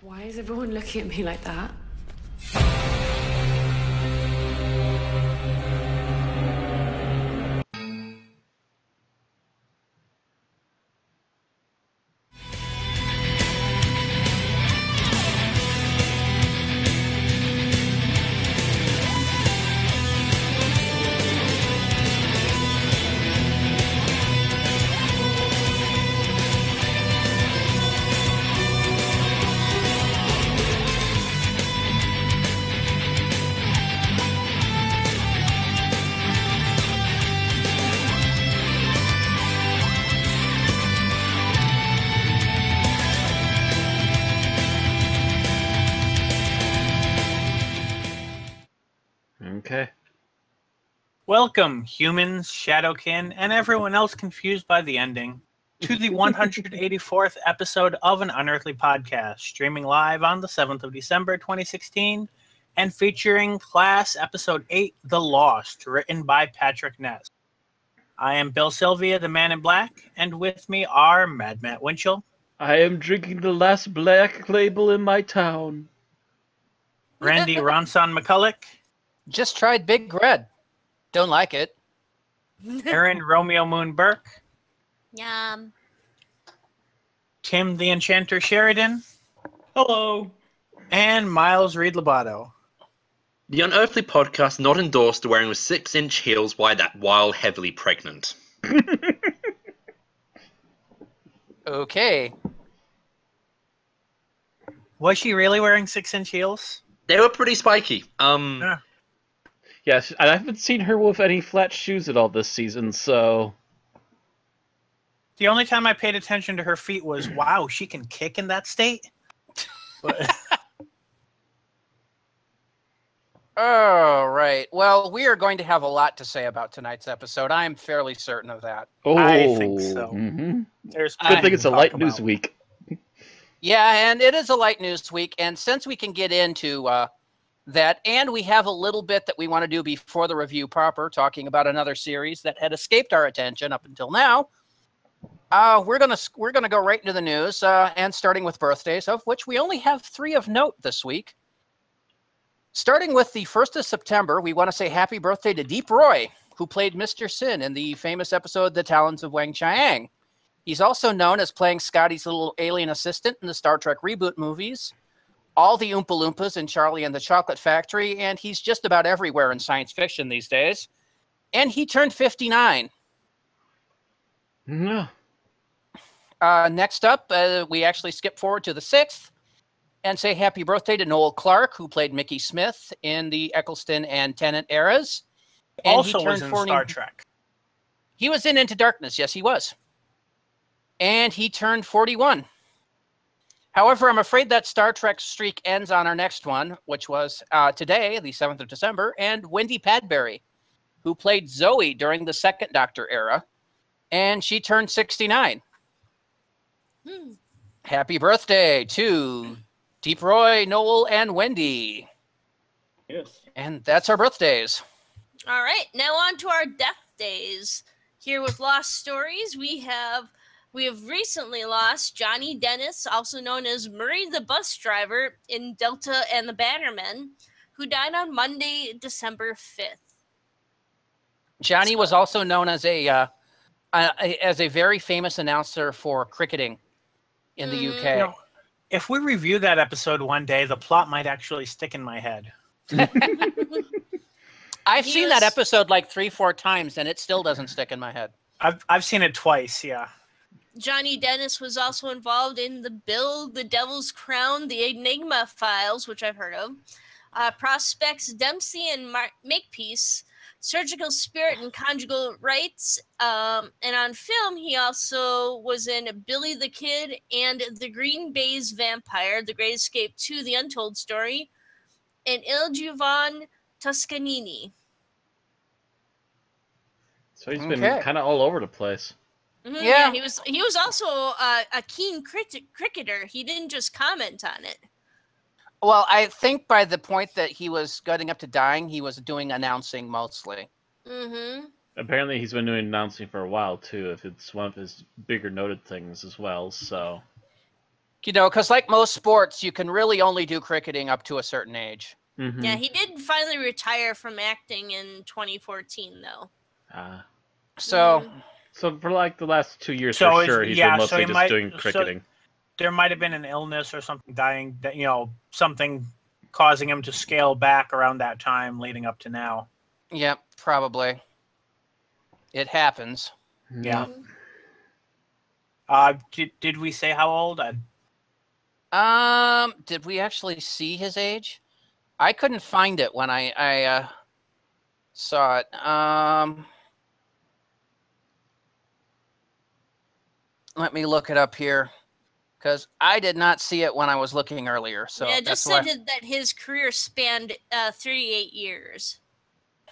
Why is everyone looking at me like that? Okay. Welcome, humans, Shadowkin, and everyone else confused by the ending, to the 184th episode of an Unearthly podcast, streaming live on the 7th of December, 2016, and featuring Class Episode 8, The Lost, written by Patrick Ness. I am Bill Sylvia, the Man in Black, and with me are Mad Matt Winchell. I am drinking the last black label in my town. Randy Ronson McCulloch. Just tried Big Red. Don't like it. Aaron Romeo Moon Burke. Yum. Tim the Enchanter Sheridan. Hello. And Miles Reed Lobato. The Unearthly podcast not endorsed wearing with 6-inch heels while heavily pregnant. Okay. Was she really wearing 6-inch heels? They were pretty spiky. Yeah. Yes, I haven't seen her with any flat shoes at all this season, so... The only time I paid attention to her feet was, wow, she can kick in that state? But... All right. Well, we are going to have a lot to say about tonight's episode. I am fairly certain of that. Oh, I think so. Mm-hmm. There's Good thing it's a light talk news about. week. Yeah, and it is a light news week. And since we can get into that, and we have a little bit that we want to do before the review proper, talking about another series that had escaped our attention up until now, we're gonna go right into the news, and starting with birthdays, of which we only have 3 of note this week. Starting with the 1st of September, we want to say happy birthday to Deep Roy, who played Mr. Sin in the famous episode The Talons of Wang Chiang. He's also known as playing Scotty's little alien assistant in the Star Trek reboot movies, all the Oompa Loompas in Charlie and the Chocolate Factory, and he's just about everywhere in science fiction these days. And he turned 59. No. Next up, we actually skip forward to the 6th and say happy birthday to Noel Clark, who played Mickey Smith in the Eccleston and Tennant eras. And Also he was turned in 40 Star Trek. He was in Into Darkness. Yes, he was. And he turned 41. However, I'm afraid that Star Trek streak ends on our next one, which was today, the 7th of December, and Wendy Padbury, who played Zoe during the Second Doctor era, and she turned 69. Happy birthday to Deep Roy, Noel, and Wendy. Yes. And that's our birthdays. All right, now on to our death days. Here with Lost Stories, we have recently lost Johnny Dennis, also known as Murray the bus driver in Delta and the Bannermen, who died on Monday, December 5th. Johnny was also known as a very famous announcer for cricketing in the UK. You know, if we review that episode one day, the plot might actually stick in my head. I've seen that episode like 3-4 times, and it still doesn't stick in my head. I've seen it twice, yeah. Johnny Dennis was also involved in The Bill, The Devil's Crown, The Enigma Files, which I've heard of, Prospects, Dempsey and Makepeace, Surgical Spirit and Conjugal Rights, and on film he also was in Billy the Kid and The Green Bay's Vampire, The Great Escape 2, The Untold Story, and Il Giovanni Toscanini. So he's been kind of all over the place. Mm-hmm, Yeah. He was also a keen cricketer. He didn't just comment on it. Well, I think by the point that he was getting up to dying, he was doing announcing mostly. Mm-hmm. Apparently he's been doing announcing for a while, too, if it's one of his bigger noted things as well, so... You know, because like most sports, you can really only do cricketing up to a certain age. Mm-hmm. Yeah, he did finally retire from acting in 2014, though. So, So for like the last 2 years, So for is- sure, he's yeah, been so mostly he just might- doing so- cricketing. There might have been an illness or something dying, that something causing him to scale back around that time leading up to now. yep, probably. It happens. Yeah. Did we say how old? Did we actually see his age? I couldn't find it when I saw it. Let me look it up here, because I did not see it when I was looking earlier. So yeah, it that's just why. said that his career spanned 38 years.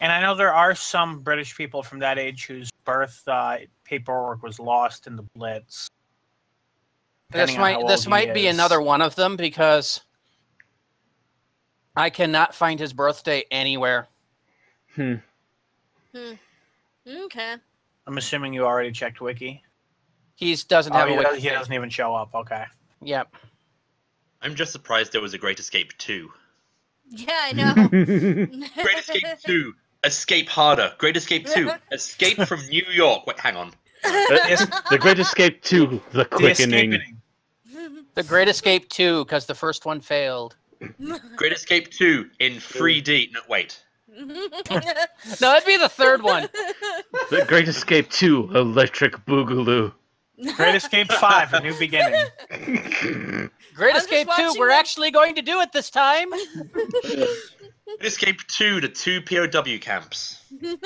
And I know there are some British people from that age whose birth paperwork was lost in the Blitz. This depending on how old this he might be is. another one of them, because I cannot find his birthday anywhere. Okay. I'm assuming you already checked Wiki. He doesn't have a He wiki. doesn't even show up. Okay. Yep. I'm just surprised there was a Great Escape 2. Yeah, I know. Great Escape 2, Escape Harder. Great Escape 2, Escape from New York. Wait, hang on. The Great Escape 2, The Quickening. The Great Escape 2, because the first one failed. Great Escape 2 in 3D. No, wait. No, that'd be the third one. The Great Escape 2, Electric Boogaloo. Great Escape 5, A New Beginning. Great I'm just Escape 2, watching we're the- actually going to do it this time. Great Escape 2, the 2 POW camps. The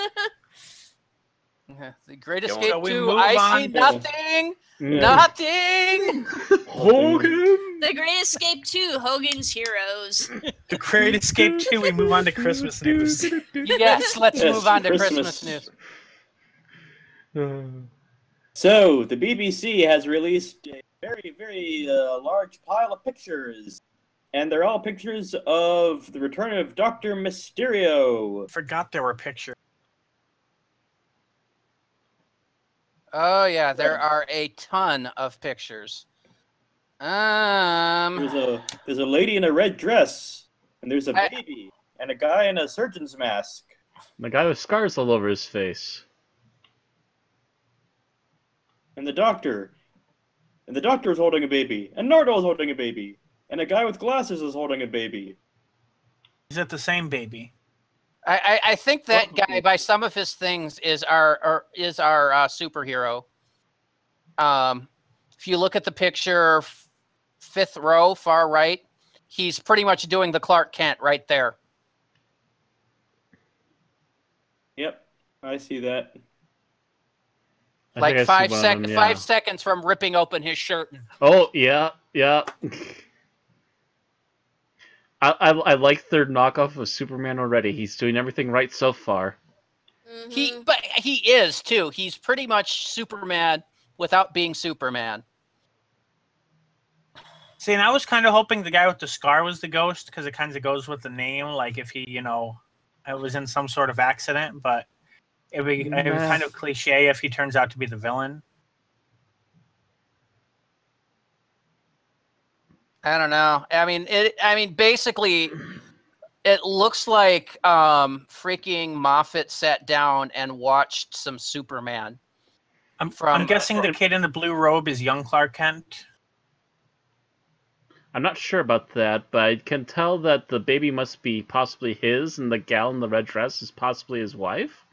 Great Go on. Escape So we 2, move I on see to- nothing. Yeah. Nothing. Hogan! The Great Escape 2, Hogan's Heroes. The Great Escape 2, we move on to Christmas news. Yes, let's Yes, move on to Christmas. Christmas news. So, the BBC has released a very, very large pile of pictures. And they're all pictures of the return of Dr. Mysterio. Forgot there were pictures. Oh yeah, there are a ton of pictures. There's a lady in a red dress, and there's a baby, and a guy in a surgeon's mask. The guy with scars all over his face. And the doctor is holding a baby, and Nardo is holding a baby, and a guy with glasses is holding a baby. Is it the same baby? I think that guy, by some of his things, is our superhero. If you look at the picture, fifth row, far right, he's pretty much doing the Clark Kent right there. Yep, I see that. I Like think I see 5 one of seconds, them, yeah. 5 seconds from ripping open his shirt. Oh, yeah, yeah. I like their knockoff of Superman already. He's doing everything right so far. But he is too. He's pretty much Superman without being Superman. See, and I was kind of hoping the guy with the scar was the ghost, because it kind of goes with the name, like if he, it was in some sort of accident, but it would be kind of cliche if he turns out to be the villain. I don't know. I mean, basically, it looks like freaking Moffat sat down and watched some Superman. I'm guessing the kid in the blue robe is young Clark Kent. I'm not sure about that, but I can tell that the baby must be possibly his, and the gal in the red dress is possibly his wife?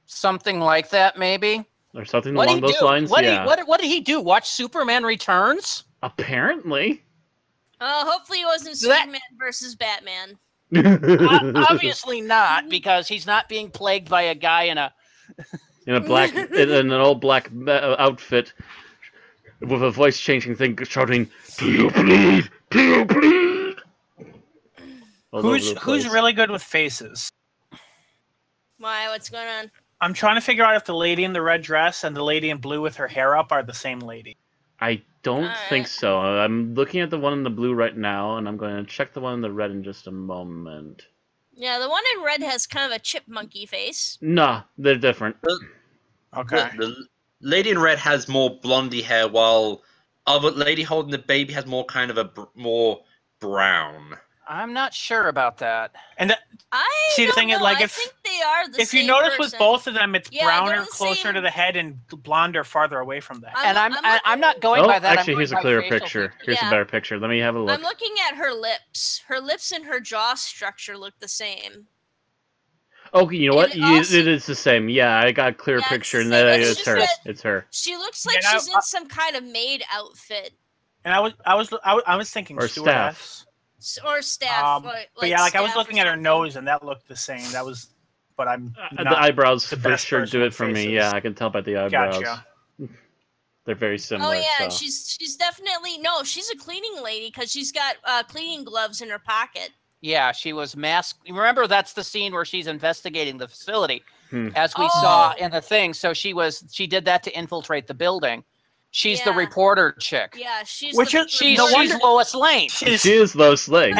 Something like that, maybe. Or something along those lines, What did he do? Watch Superman Returns? Apparently. Hopefully it wasn't Superman versus Batman. Obviously not, because he's not being plagued by a guy in in an old black outfit with a voice changing thing shouting, "Do you bleed? Do you bleed?" Who's really good with faces? Why? What's going on? I'm trying to figure out if the lady in the red dress and the lady in blue with her hair up are the same lady. I don't think so. I'm looking at the one in the blue right now, and I'm going to check the one in the red in just a moment. Yeah, the one in red has kind of a chipmunky face. Nah, they're different. Okay. The lady in red has more blondie hair, while the lady holding the baby has more kind of more brown. I'm not sure about that. And see, the thing is, like, I think they are the if same you notice person. with both of them, it's Yeah, browner they're the closer same- to the head and blonder farther away from the head. And I'm not going Oh, by that. actually, I'm here's a going by clearer facial picture. features. Here's a Yeah. better picture. Let me have a look. I'm looking at her lips. Her lips and her jaw structure look the same. Oh, you know what? And also- It is the same. Yeah, I got a clearer Yeah, it's picture, the and same. that It's it's just her. that- It's her. She looks like Yeah, she's in some kind of maid outfit And I was thinking Or stewardess. or staff. But yeah, like I was staff or looking at her something. nose, and that looked the same. That was, but I'm The not. eyebrows the for best sure person do with it for me. faces. Yeah, I can tell by the eyebrows. Gotcha. They're very Oh similar. yeah, so. and she's definitely she's a cleaning lady because she's got cleaning gloves in her pocket. Yeah, she was masked. Remember, that's the scene where she's investigating the facility, Hmm. as we saw in the thing. So she did that to infiltrate the building. She's the Yeah. reporter chick. Yeah, she's She's No wonder- Lois Lane. She is Lois Lane.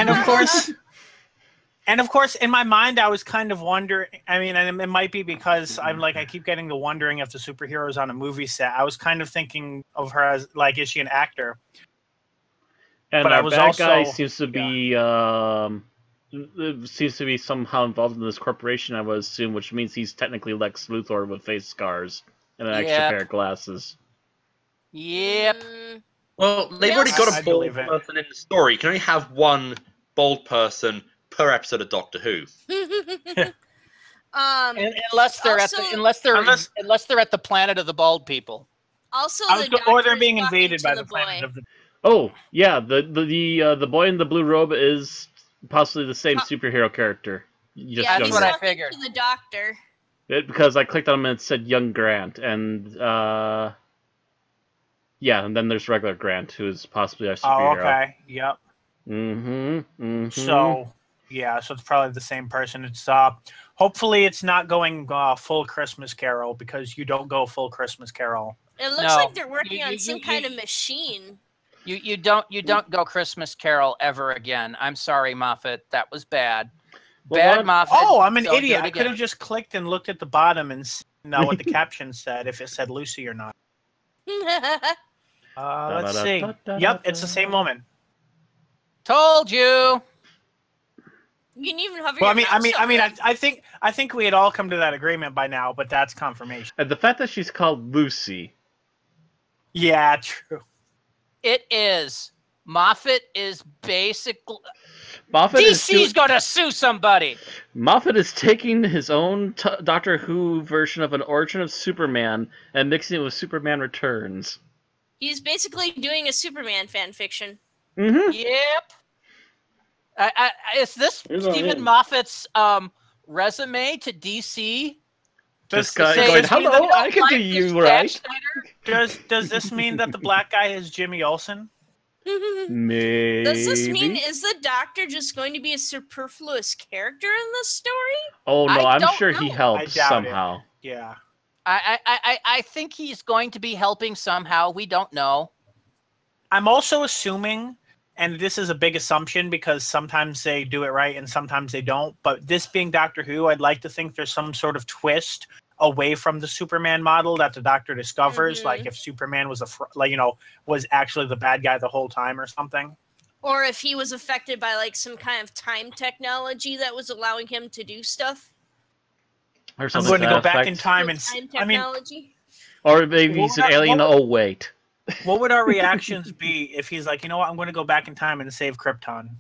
And of course, in my mind, I was kind of wondering. I mean, and it might be because I keep getting the wondering if the superhero's on a movie set. I was kind of thinking of her as like, is she an actor? And but I our was bad guy also- seems to be somehow involved in this corporation, I would assume, which means he's technically Lex Luthor with face scars and an extra Yep. pair of glasses. Yep. Well, they've Yeah, already got I a bald believe it. person in the story. You can only have one bald person per episode of Doctor Who. Unless they're unless they're at the planet of the bald people. Also, I was the go- or they're doctor is being talking invaded to by the the planet boy. of the. Oh, yeah, the boy in the blue robe is possibly the same superhero character. You just Yeah, don't he's what know. I talking figured. to the doctor. Because I clicked on him and it said young Grant, and yeah, and then there's regular Grant, who is possibly our Oh, superhero. okay. Yep. So yeah, so it's probably the same person. It's hopefully it's not going full Christmas Carol, because you don't go full Christmas Carol. It looks No. like they're working You- on you- some you- kind of machine. You don't go Christmas Carol ever again. I'm sorry, Moffat. That was bad. Well, Bad what? Moffat. Oh, I'm an Don't do idiot. it I could have again. just clicked and looked at the bottom and seen what the caption said, if it said Lucy or not. Let's see. Yep, it's the same woman. Told you. You can even hover Well, your mouse over it. I think we had all come to that agreement by now, but that's confirmation. And the fact that she's called Lucy. Yeah, true. It is. Moffat is basically. Moffat DC's gonna sue somebody. Moffat is taking his own Doctor Who version of an Origin of Superman and mixing it with Superman Returns. He's basically doing a Superman fan fiction. Mm-hmm. Yep. Is this Here's what I Stephen mean. Moffat's resume to DC? This Does guy this going, mean hello, that- I can do you right. Does this mean that the black guy is Jimmy Olsen? Maybe. Does this mean, is the Doctor just going to be a superfluous character in this story? Oh no, I I'm don't sure he know. helps I doubt it. somehow. Yeah. I think he's going to be helping somehow. We don't know. I'm also assuming, and this is a big assumption because sometimes they do it right and sometimes they don't, but this being Doctor Who, I'd like to think there's some sort of twist away from the Superman model that the Doctor discovers, Mhm. like if Superman was was actually the bad guy the whole time or something. Or if he was affected by like some kind of time technology that was allowing him to do stuff? Or I'm something going to that go back effect. in time and Time I mean, technology? Or maybe he's an What- alien. what- Oh wait. what would our reactions be if he's like, you know what, I'm going to go back in time and save Krypton?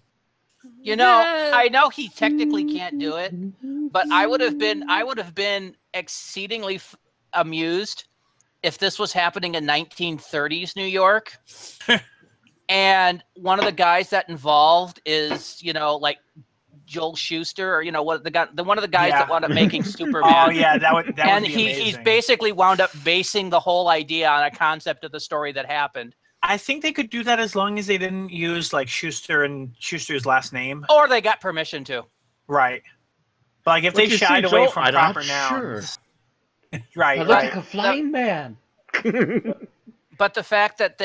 You know, I know he technically can't do it, but I would have been exceedingly amused if this was happening in 1930s New York, and one of the guys that involved is, you know, like Joel Schuster, or you know, one of the guys Yeah. that wound up making Superman. Oh yeah, that would and be he's amazing. basically wound up basing the whole idea on a concept of the story that happened. I think they could do that as long as they didn't use like Schuster and Schuster's last name. Or they got permission to. Right. But like if What they you shied see, away Joel? from I'm proper not nouns. Right, I look right. like a flying man. But the fact that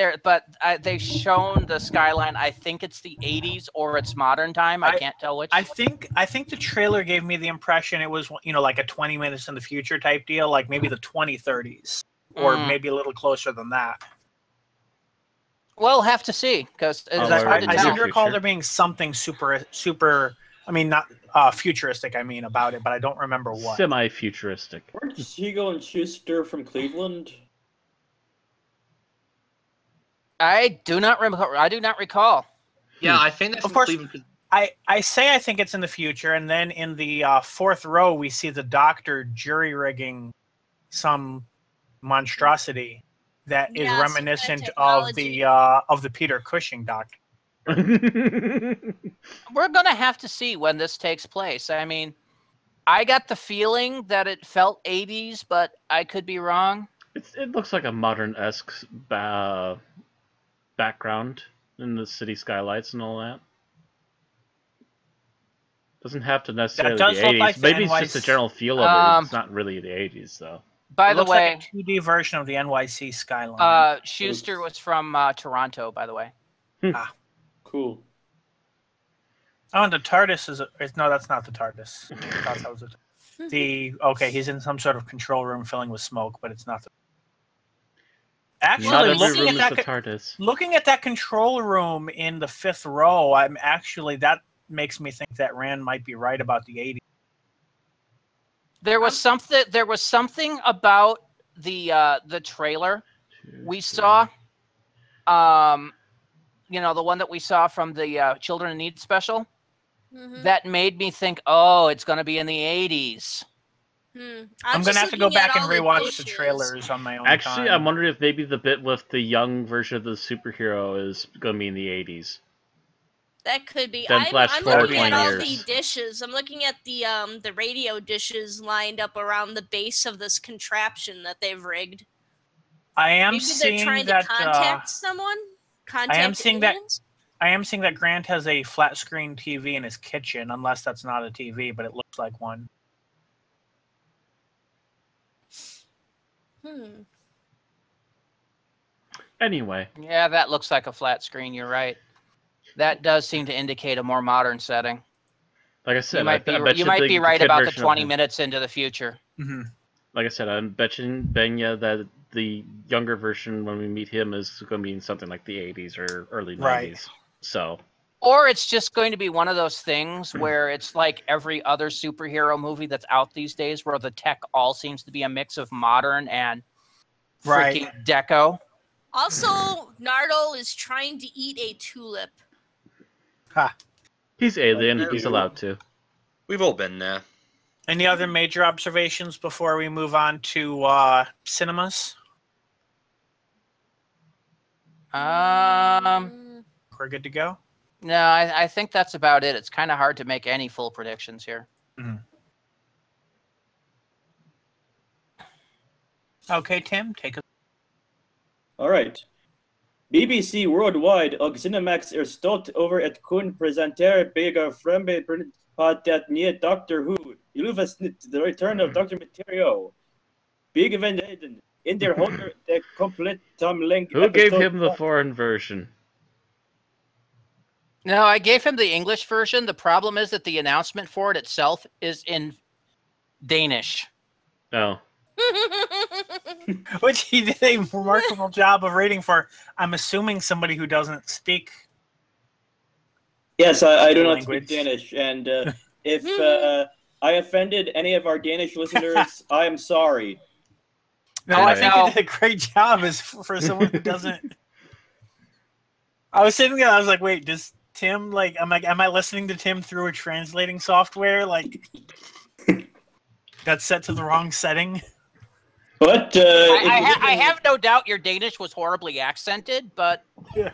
they've shown the skyline, I think it's the 80s or it's modern time. I can't tell which. I think the trailer gave me the impression it was, you know, like a 20 minutes in the future type deal, like maybe the 2030s or Mm. maybe a little closer than that. We'll have to see, because it's Oh, hard to I in the seem tell. to recall future. there being something super. I mean, not futuristic. I mean about it, but I don't remember what. Semi-futuristic. Weren't Siegel and Schuster from Cleveland? I do not recall. Yeah, I think that's Of from course. Cleveland. I think it's in the future, and then in the fourth row we see the Doctor jury rigging some monstrosity that is Yeah, some kind of reminiscent technology. of the Peter Cushing Doctor. We're gonna have to see when this takes place. I mean, I got the feeling that it felt 80s, but I could be wrong. It looks like a modern-esque background in the city skylights and all that. Doesn't have to necessarily does be look 80s. like the Maybe it's just the NYC general feel of it. It's not really the 80s, though. By It the looks way, like a 2D version of the NYC skyline. Schuster was from Toronto, by the way. Cool. Oh, and the TARDIS no, that's not the TARDIS. I thought that was he's in some sort of control room filling with smoke, but it's not. Not Actually, every looking room at is that the TARDIS. looking at that control room in the fifth row, that makes me think that Rand might be right about the 80s. There was something about the trailer we saw. The one that we saw from the Children in Need special. Mhm. That made me think, oh, it's going to be in the 80s. I'm going to have to go back and rewatch the trailers on my own Actually, time. I'm wondering if maybe the bit with the young version of the superhero is going to be in the 80s. That could be. Then flash I'm forward looking at 20 all years. the dishes. I'm looking at the radio dishes lined up around the base of this contraption that they've rigged. I am Maybe they're seeing trying that. to contact someone. Contact seeing that- aliens? I am seeing that Grant has a flat screen TV in his kitchen, unless that's not a TV, but it looks like one. Anyway. Yeah, that looks like a flat screen. You're right. That does seem to indicate a more modern setting. Like I said, You might I bet you might the be right kid about the version of 20 him- minutes into the future. Mm-hmm. Like I said, I'm betting you that the younger version, when we meet him, is going to be in something like the 80s or early 90s. Right. So, Or it's just going to be one of those things where it's like every other superhero movie that's out these days, where the tech all seems to be a mix of modern and freaking Right. deco. Also, Nardole is trying to eat a tulip. he's alien. He's allowed to. We've all been there. Any other major observations before we move on to cinemas? Um, We're good to go? no, I think that's about it. It's kind of hard to make any full predictions here. Okay, Tim, take us. All right. BBC Worldwide og Cinemax stolt over et kun presentere begge fremme på det nye Doctor Who. I luftsnitt, The Return of Dr. Mysterio. Begge venneden. Inderholder det komplett samling. Who gave him the foreign version? No, I gave him the English version. The problem is that the announcement for it itself is in Danish. Oh. Which he did a remarkable job of reading for, I'm assuming, somebody who doesn't speak. Yes, I do not Language. speak Danish, and if I offended any of our Danish listeners, I am sorry. No, I think he did a great job as for someone who doesn't. I was sitting there, I was like, wait, does Tim, am I listening to Tim through a translating software? That's set to the wrong setting? But I have no doubt your Danish was horribly accented, but Yeah.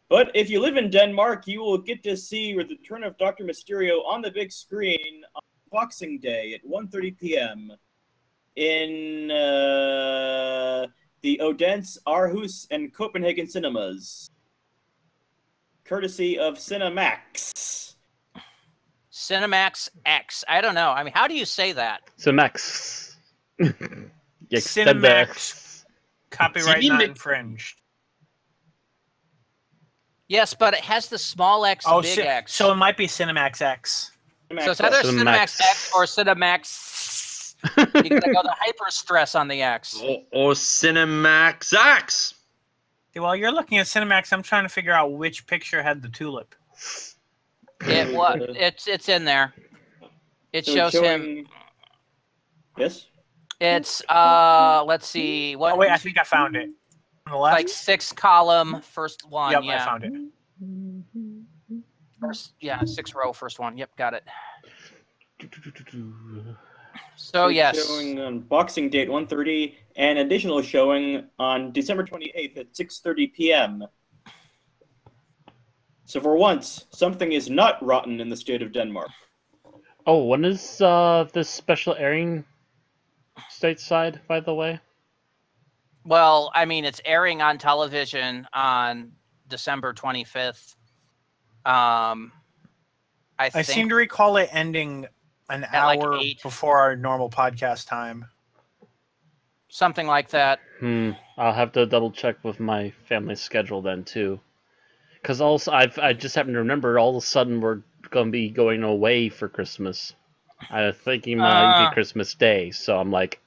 But if you live in Denmark, you will get to see the return of Dr. Mysterio on the big screen on Boxing Day at 1:30 p.m. in the Odense, Aarhus, and Copenhagen cinemas, courtesy of Cinemax. Cinemax X. I don't know. I mean, how do you say that? Cinemax. Cinemax. Copyright not Cinemax. infringed. Yes, but it has the small X, big X. So it might be Cinemax X. So it's either Cinemax. Cinemax X or Cinemax. You gotta go the hyper stress on the X. Or Cinemax X. While you're looking at Cinemax, I'm trying to figure out which picture had the tulip. It's in there. It So shows it's him. showing... Yes? It's let's see. What? Oh wait, I think I found it. On the left. Like 6-column first one. Yep, Yeah. I found it. First, 6-row first one. Yep, got it. So It's yes. showing on Boxing Date 1:30, and additional showing on December 28th at 6:30 p.m. So for once, something is not rotten in the state of Denmark. Oh, when is this special airing stateside, by the way? Well, I mean, it's airing on television on December 25th. I think seem to recall it ending an At like hour 8. before our normal podcast time. something like that. I'll have to double check with my family schedule then too. Because also, I just happen to remember all of a sudden we're going to be going away for Christmas. I was thinking might be Christmas Day, so I'm like...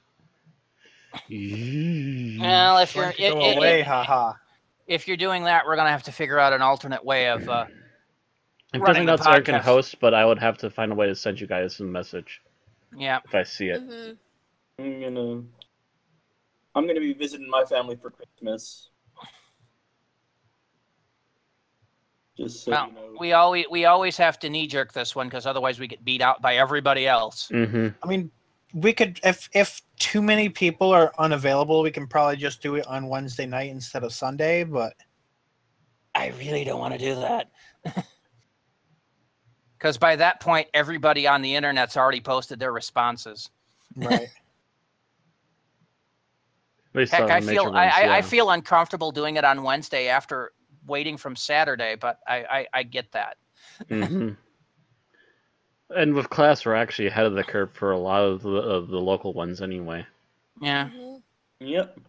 Well, if you're Go away, haha. if you're doing that, we're gonna have to figure out an alternate way of I'm running definitely the not Eric can podcast. host, but I would have to find a way to send you guys a message Yeah. if I see it. Mm-hmm. I'm gonna be visiting my family for Christmas. Just so Well, you know. we always have to knee jerk this one because otherwise we get beat out by everybody else. Mm-hmm. I mean, we could if too many people are unavailable, we can probably just do it on Wednesday night instead of Sunday. But I really don't want to do that. Because by that point, everybody on the internet's already posted their responses. right, Heck, I feel uncomfortable doing it on Wednesday after waiting from Saturday, but I get that. Mm-hmm. And with class, we're actually ahead of the curve for a lot of the local ones anyway. Yeah. Yep.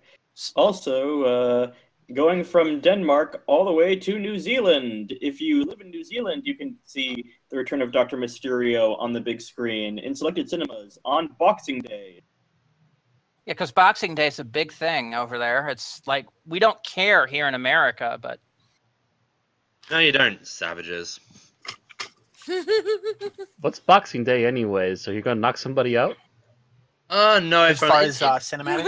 Also, going from Denmark all the way to New Zealand. If you live in New Zealand, you can see the return of Dr. Mysterio on the big screen in selected cinemas on Boxing Day. Yeah, because Boxing Day is a big thing over there. It's like we don't care here in America, but No, you don't, savages. What's Boxing Day anyways? So you're gonna knock somebody out? No. as far as cinematic.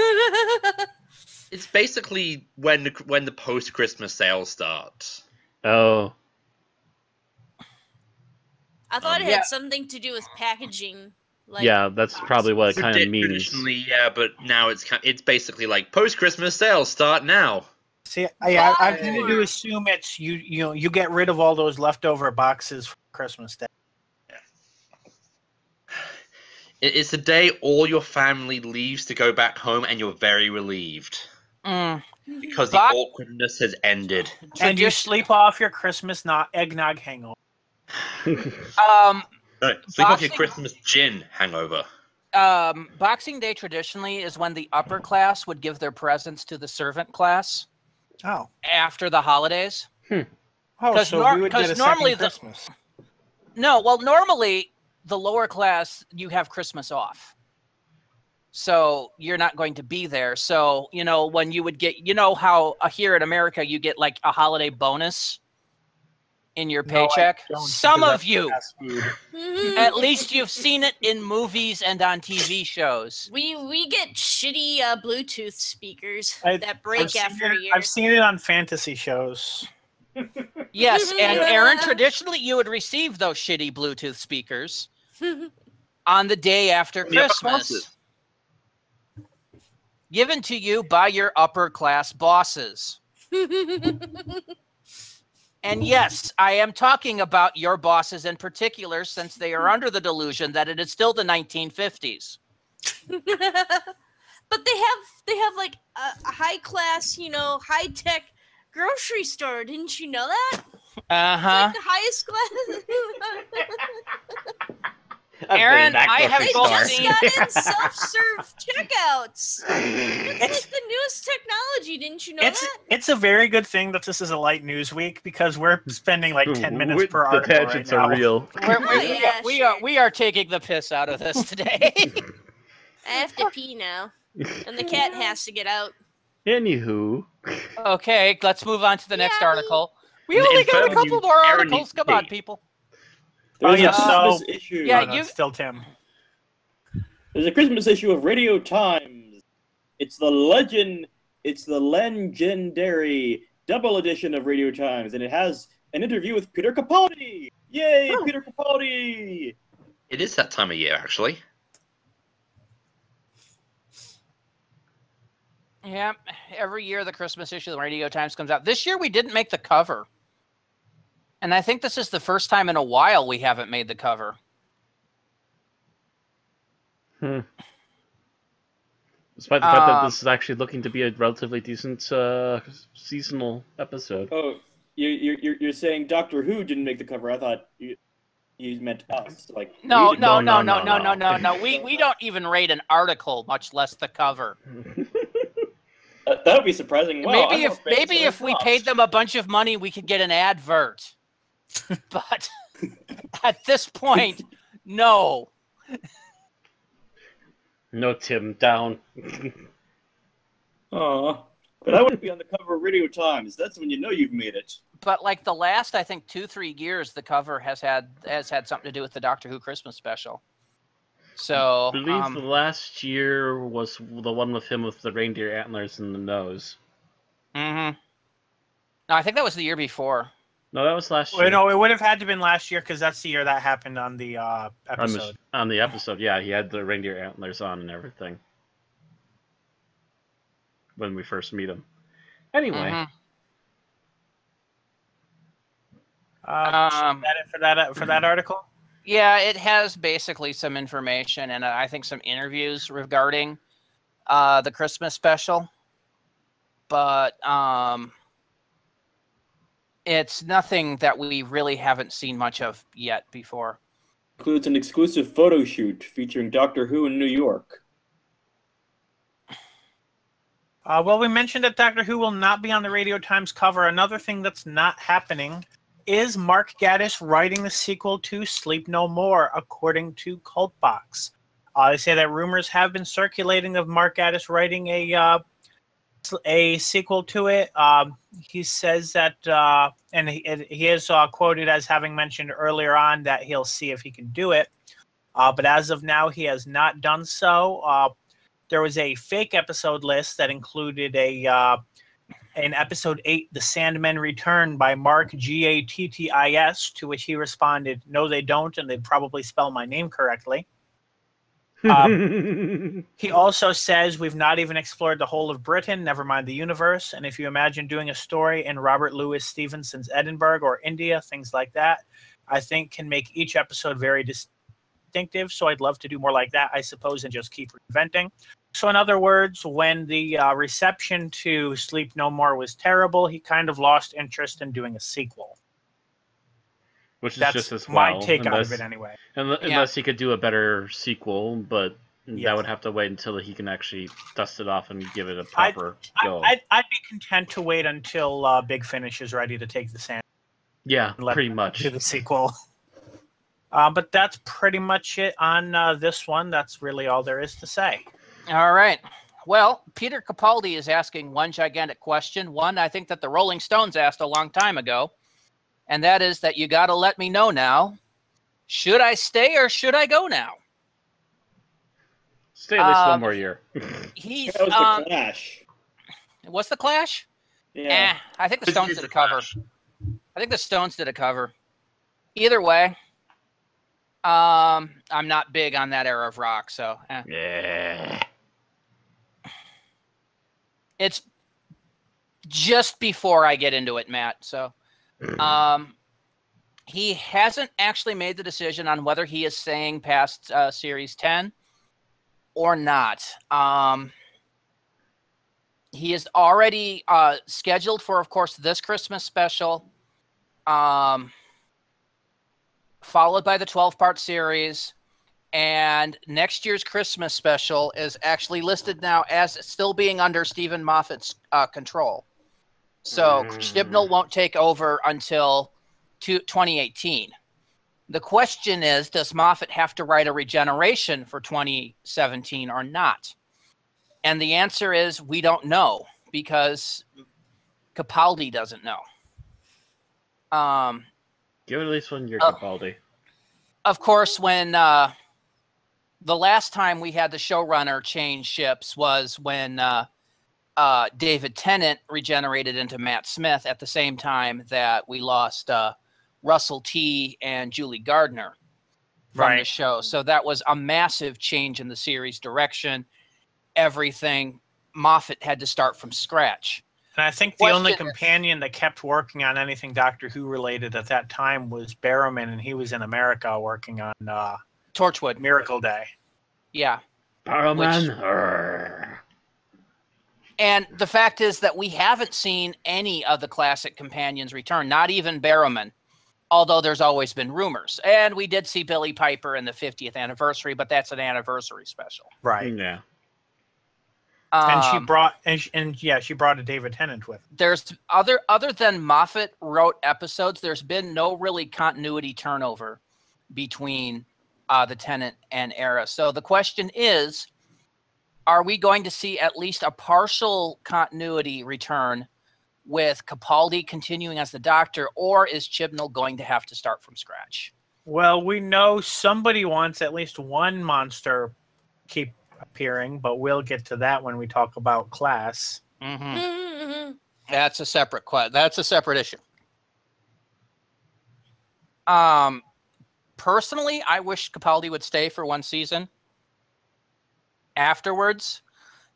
It's basically when the post-Christmas sales start. Oh, I thought it Yeah. had something to do with packaging. Like, yeah, that's probably what it kind of means. Traditionally, yeah, but now it's basically like post-Christmas sales start now. See, I tended to assume it's you get rid of all those leftover boxes for Christmas Day. It's the day all your family leaves to go back home, and you're very relieved because the Box- awkwardness has ended. And you sleep off your Christmas eggnog hangover. No, sleep off your Boxing- Christmas gin hangover. Boxing Day traditionally is when the upper class would give their presents to the servant class Oh, after the holidays. so 'Cause we would get a normally second Christmas. No, well, normally the lower class, you have Christmas off. So you're not going to be there. So, when you would get, how here in America you get like a holiday bonus in your No, I paycheck? don't, Some because of that's you, fast food. at least you've seen it in movies and on TV shows. we get shitty Bluetooth speakers I've that break seen after a it- year. I've seen it on fantasy shows. Yes, and Aaron, traditionally you would receive those shitty Bluetooth speakers on the day after The upper Christmas. classes. Given to you by your upper class bosses. And yes, I am talking about your bosses in particular, since they are under the delusion that it is still the 1950s. But they have like a high class, high tech grocery store. Didn't you know that? Uh-huh. Like the highest class. Aaron, I have They both just seen. got in self-serve checkouts. It's like the newest technology. Didn't you know that? It's a very good thing that this is a light news week because we're spending like 10 minutes per The article right tangents now. are real. We are taking the piss out of this today. I have to pee now, and the cat has to get out. Anywho. Okay, let's move on to the next Yeah. article. We In only got a fact, couple more Aaron articles. needs to Come on, pee. people. There's yeah, a Christmas so- issue. Yeah, Oh, no, it's still Tim. There's a Christmas issue of Radio Times. It's the legendary double edition of Radio Times, and it has an interview with Peter Capaldi. Yay, Oh. Peter Capaldi! It is that time of year, actually. Yeah, every year the Christmas issue of the Radio Times comes out. This year we didn't make the cover. And I think this is the first time in a while we haven't made the cover. Despite the fact that this is actually looking to be a relatively decent seasonal episode. Oh, you're saying Doctor Who didn't make the cover? I thought you meant us. Like No. we didn't- We don't even rate an article, much less the cover. That would be surprising. Wow, maybe I'm more famous if than we us. paid them a bunch of money, we could get an advert. But at this point, no. No, Tim, down. Aw. But I wouldn't be on the cover of Radio Times. That's when you know you've made it. But like the last, I think 2-3 years, the cover has had something to do with the Doctor Who Christmas special. So I believe the last year was the one with him with the reindeer antlers in the nose. No, I think that was the year before. No, that was last year. Well, no, it would have had to been last year because that's the year that happened on the episode. On the episode, yeah, he had the reindeer antlers on and everything. When we first meet him. Anyway. Is that it for that article? Yeah, it has basically some information and I think some interviews regarding the Christmas special. But it's nothing that we really haven't seen much of yet before. Includes an exclusive photo shoot featuring Doctor Who in New York. Well, we mentioned that Doctor Who will not be on the Radio Times cover. Another thing that's not happening is Mark Gatiss writing the sequel to Sleep No More, according to Cultbox. They say that rumors have been circulating of Mark Gatiss writing a sequel to it. He says that, and he is quoted as having mentioned earlier on that he'll see if he can do it. But as of now, he has not done so. There was a fake episode list that included in episode 8, The Sandmen Return by Mark Gattis, to which he responded, "No, they don't, and they'd probably spell my name correctly." He also says we've not even explored the whole of Britain, never mind the universe. And if you imagine doing a story in Robert Louis Stevenson's Edinburgh or India, things like that, I think can make each episode very distinctive. So I'd love to do more like that, I suppose, and just keep reinventing. So in other words, when the reception to Sleep No More was terrible, he kind of lost interest in doing a sequel. Which is That's just as my well. take out of it anyway. Unless he could do a better sequel, but Yeah. that would have to wait until he can actually dust it off and give it a proper go. I'd be content to wait until Big Finish is ready to take the sand. Yeah, and let pretty them much. do the sequel. But that's pretty much it on this one. That's really all there is to say. All right. Well, Peter Capaldi is asking one gigantic question. One I think that the Rolling Stones asked a long time ago. And that is that you got to let me know now. Should I stay or should I go now? Stay at least one more year. He's That was the Clash. What's the Clash? Yeah. I think the Stones did a cover. I think the Stones did a cover. Either way, I'm not big on that era of rock, so Yeah. It's just before I get into it, Matt. So he hasn't actually made the decision on whether he is staying past Series 10 or not. He is already scheduled for, of course, this Christmas special, followed by the 12-part series. And next year's Christmas special is actually listed now as still being under Stephen Moffat's control. So Chibnall won't take over until 2018. The question is, does Moffat have to write a regeneration for 2017 or not? And the answer is we don't know, because Capaldi doesn't know. Give it at least 1 year, Capaldi. Of course, when the last time we had the showrunner change ships was when David Tennant regenerated into Matt Smith at the same time that we lost Russell T. and Julie Gardner from the show. So that was a massive change in the series direction. Everything. Moffat had to start from scratch. And I think the only companion that kept working on anything Doctor Who related at that time was Barrowman, and he was in America working on Torchwood. Miracle Day. Yeah. Barrowman. And the fact is that we haven't seen any of the classic companions return, not even Barrowman, although there's always been rumors. And we did see Billie Piper in the 50th anniversary, but that's an anniversary special. Right. Yeah. And she brought she brought a David Tennant with. There's other than Moffat wrote episodes, there's been no really continuity turnover between the Tennant and Era. So the question is, are we going to see at least a partial continuity return with Capaldi continuing as the Doctor, or is Chibnall going to have to start from scratch? Well, we know somebody wants at least one monster keep appearing, but we'll get to that when we talk about Class. Mm-hmm. That's a separate issue. Personally, I wish Capaldi would stay for one season afterwards,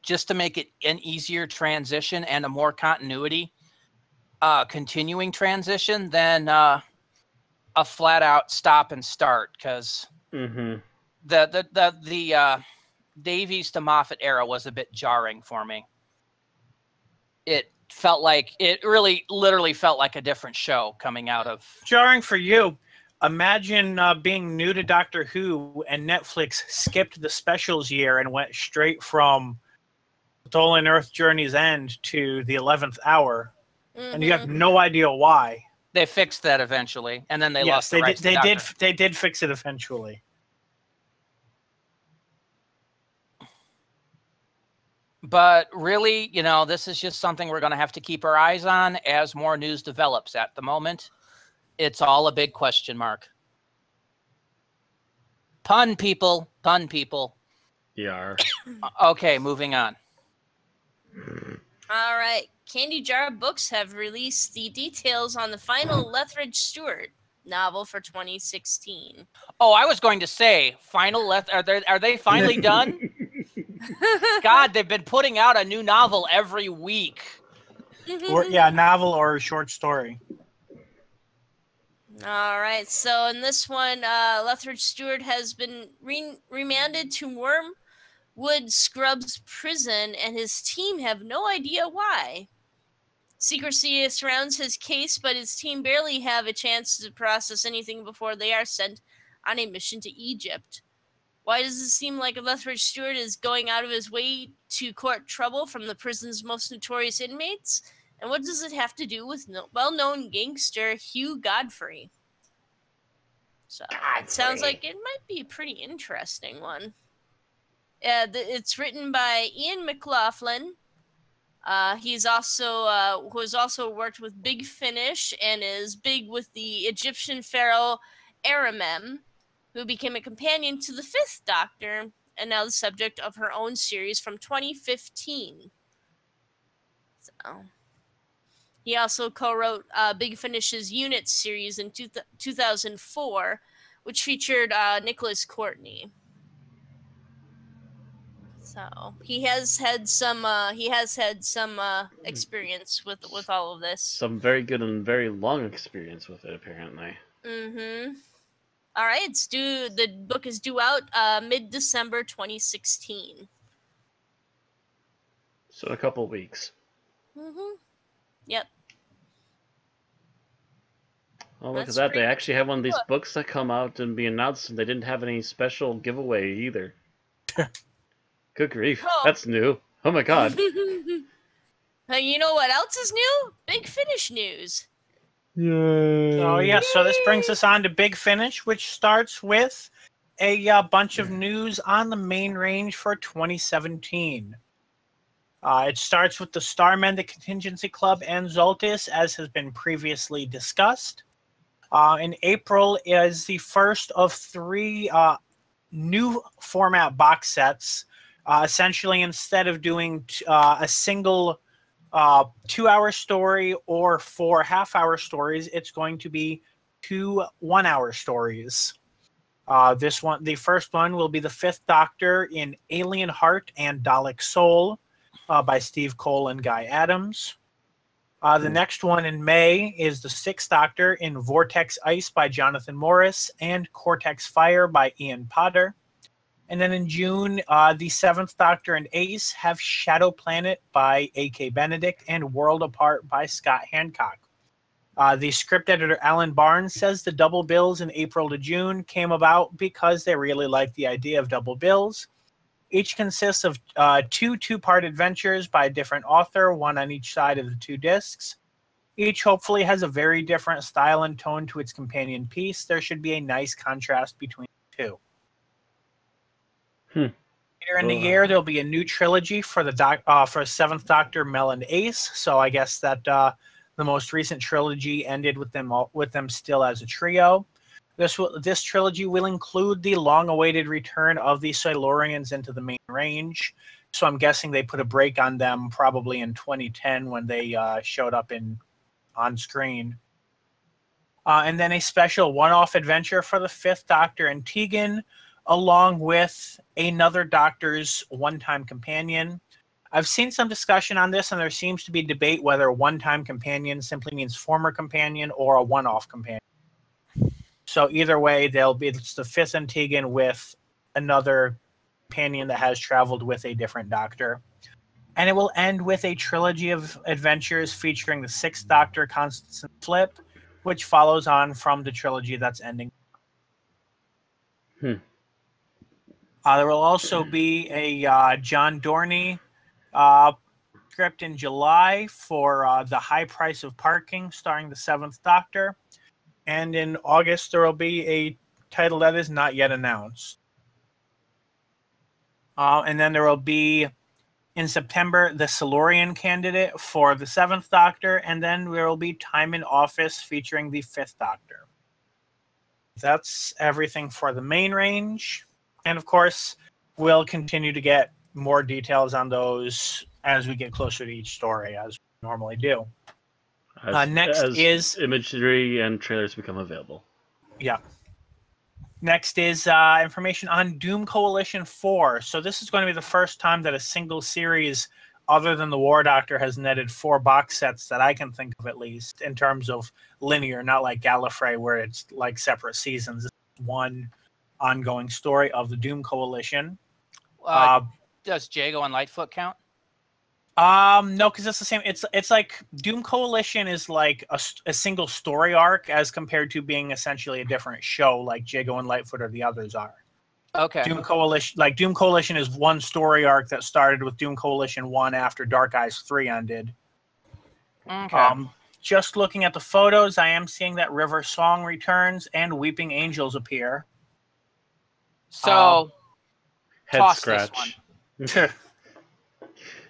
just to make it an easier transition and a more continuity continuing transition than a flat out stop and start, because the Davies to Moffat era was a bit jarring for me. It really literally felt like a different show coming out of. Jarring for you. Imagine being new to Doctor Who and Netflix skipped the specials year and went straight from Stolen Earth Journey's End to the 11th Hour, and you have no idea why. They fixed that eventually, and then they lost the rights to Doctor. They did fix it eventually. But really, this is just something we're going to have to keep our eyes on as more news develops. At the moment, it's all a big question mark. Pun people. Yeah. Okay, moving on. All right. Candy Jar Books have released the details on the final Lethbridge Stewart novel for 2016. Oh, I was going to say, are they finally done? God, they've been putting out a new novel every week. Novel or short story. All right. So in this one, Lethbridge Stewart has been remanded to Wormwood Scrubs prison, and his team have no idea why. Secrecy surrounds his case, but his team barely have a chance to process anything before they are sent on a mission to Egypt. Why does it seem like Lethbridge Stewart is going out of his way to court trouble from the prison's most notorious inmates? And what does it have to do with well-known gangster Hugh Godfrey? So it sounds like it might be a pretty interesting one. It's written by Ian McLaughlin. He's also who has also worked with Big Finish and is big with the Egyptian pharaoh Aramem, who became a companion to the Fifth Doctor and now the subject of her own series from 2015. So he also co-wrote Big Finish's Unit series in 2004, which featured Nicholas Courtney. So he has had some experience with all of this. Some very good and very long experience with it, apparently. All right, the book is due out mid-December 2016. So a couple weeks. Yep. Oh, look at that. They actually have one of these books that come out and be announced, and they didn't have any special giveaway either. Good grief. Oh. That's new. Oh my god. You know what else is new? Big Finish news. Yay. Oh, yeah. So this brings us on to Big Finish, which starts with a bunch of news on the main range for 2017. It starts with the Starmen, the Contingency Club, and Zoltis, as has been previously discussed. In April is the first of 3 new format box sets. Essentially, instead of doing a single 2-hour story or 4 half-hour stories, it's going to be 2 one-hour stories. The first one will be the Fifth Doctor in Alien Heart and Dalek Soul by Steve Cole and Guy Adams. The next one in May is the Sixth Doctor in Vortex Ice by Jonathan Morris and Cortex Fire by Ian Potter. And then in June, the Seventh Doctor and Ace have Shadow Planet by A.K. Benedict and World Apart by Scott Hancock. The script editor Alan Barnes says the double bills in April to June came about because they really liked the idea of double bills. Each consists of 2 two-part adventures by a different author, one on each side of the 2 discs. Each hopefully has a very different style and tone to its companion piece. There should be a nice contrast between the 2. Later in the year, there'll be a new trilogy for for Seventh Doctor, Mel, and Ace. So I guess that the most recent trilogy ended with them still as a trio. This trilogy will include the long-awaited return of the Silurians into the main range. So I'm guessing they put a break on them probably in 2010 when they showed up on screen. And then a special one-off adventure for the Fifth Doctor and Tegan, along with another Doctor's one-time companion. I've seen some discussion on this, and there seems to be debate whether one-time companion simply means former companion or a one-off companion. So either way, it's the Fifth and Tegan with another companion that has traveled with a different Doctor. And it will end with a trilogy of adventures featuring the Sixth Doctor, Constance and Flip, which follows on from the trilogy that's ending. There will also be a John Dorney script in July for The High Price of Parking, starring the Seventh Doctor. And in August, there will be a title that is not yet announced. And then there will be, in September, the Silurian candidate for the Seventh Doctor. And then there will be Time in Office featuring the Fifth Doctor. That's everything for the main range. And of course, we'll continue to get more details on those as we get closer to each story, as we normally do. Next is imagery and trailers become available. Yeah. Next is information on Doom Coalition 4. So this is going to be the first time that a single series other than the War Doctor has netted 4 box sets that I can think of, at least, in terms of linear, not like Gallifrey where it's like separate seasons. This is one ongoing story of the Doom Coalition. Does Jago and Lightfoot count? No, because it's the same. It's like Doom Coalition is like a single story arc as compared to being essentially a different show, like Jago and Lightfoot or the others are. Okay. Doom Coalition is one story arc that started with Doom Coalition 1 after Dark Eyes 3 ended. Okay. Just looking at the photos, I am seeing that River Song returns and Weeping Angels appear. So, Head scratch.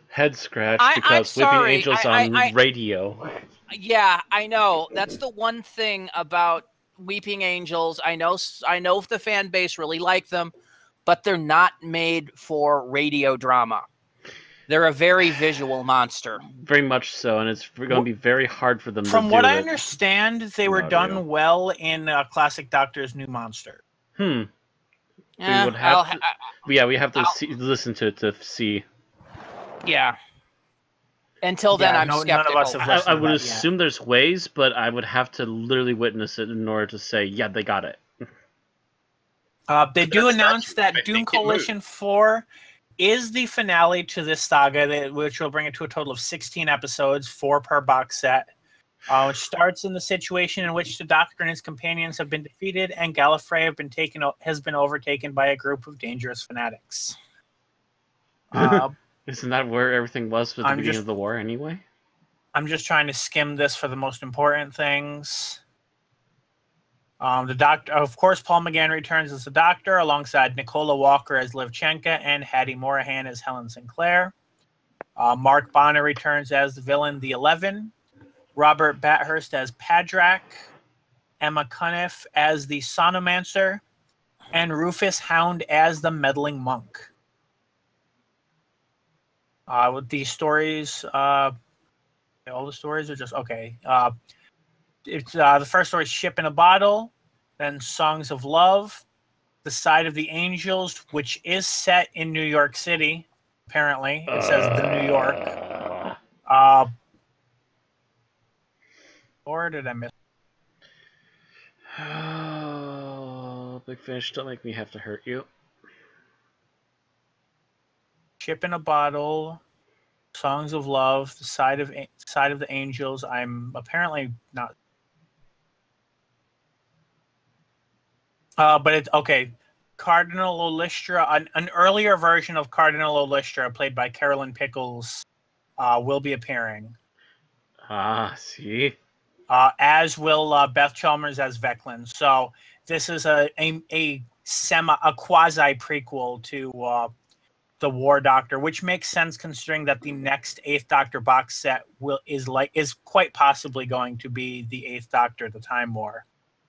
Head scratch because Weeping Angels on radio. Yeah, I know. That's the one thing about Weeping Angels. I know the fan base really like them, but they're not made for radio drama. They're a very visual monster. Very much so, and it's going to be very hard for them to do it. From what I understand, they were done well in Classic Doctor's New Monster. We would have we have to listen to it to see. Yeah. Until then, I'm skeptical. None of us have listened I would to that assume there's ways, but I would have to literally witness it in order to say, yeah, they got it. They do announce that Doom Coalition 4 is the finale to this saga, which will bring it to a total of 16 episodes, 4 per box set. Which starts in the situation in which the Doctor and his companions have been defeated, and Gallifrey has been overtaken by a group of dangerous fanatics. Isn't that where everything was at the beginning of the war anyway? I'm just trying to skim this for the most important things. The Doctor, of course, Paul McGann returns as the Doctor, alongside Nicola Walker as Liv Chenka and Hattie Morahan as Helen Sinclair. Mark Bonner returns as the villain, the 11. Robert Bathurst as Padrak. Emma Cuniff as the Sonomancer. And Rufus Hound as the Meddling Monk. With these stories, all the stories are just okay. It's the first story is Ship in a Bottle, then Songs of Love, The Side of the Angels, which is set in New York City. Apparently, it says the New York. Or did I miss? Oh, Big Fish, don't make me have to hurt you. Ship in a Bottle, Songs of Love, The Side of the Angels. I'm apparently not. But it's okay. Cardinal Olistra, an earlier version of Cardinal Olistra, played by Carolyn Pickles, will be appearing. See? As will Beth Chalmers as Veclin. So this is a quasi prequel to the War Doctor, which makes sense considering that the next Eighth Doctor box set is quite possibly going to be the Eighth Doctor, the Time War.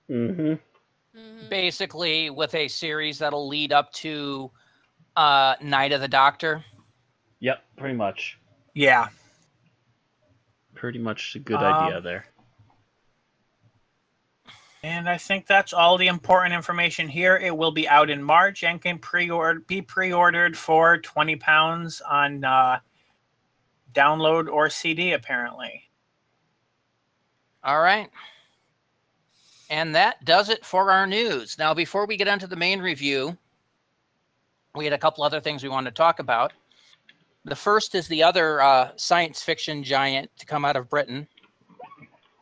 Mm-hmm. Basically, with a series that'll lead up to Night of the Doctor. Yep, pretty much. Yeah. Pretty much a good idea there. And I think that's all the important information here. It will be out in March and can be pre-ordered for £20 on download or CD, apparently. All right. And that does it for our news. Now, before we get into the main review, we had a couple other things we wanted to talk about. The first is the other science fiction giant to come out of Britain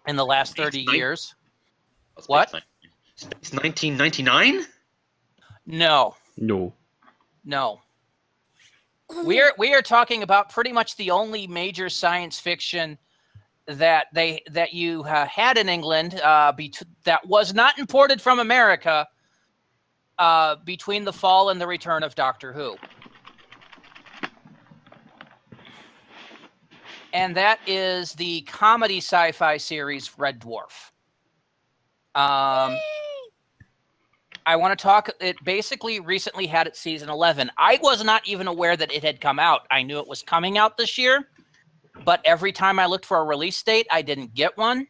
in the last 30 years. What? It's 1999? No. We are talking about pretty much the only major science fiction that you had in England that was not imported from America between the fall and the return of Doctor Who. And that is the comedy sci-fi series Red Dwarf. I want to talk. It basically recently had its season 11. I was not even aware that it had come out. I knew it was coming out this year, but every time I looked for a release date, I didn't get one.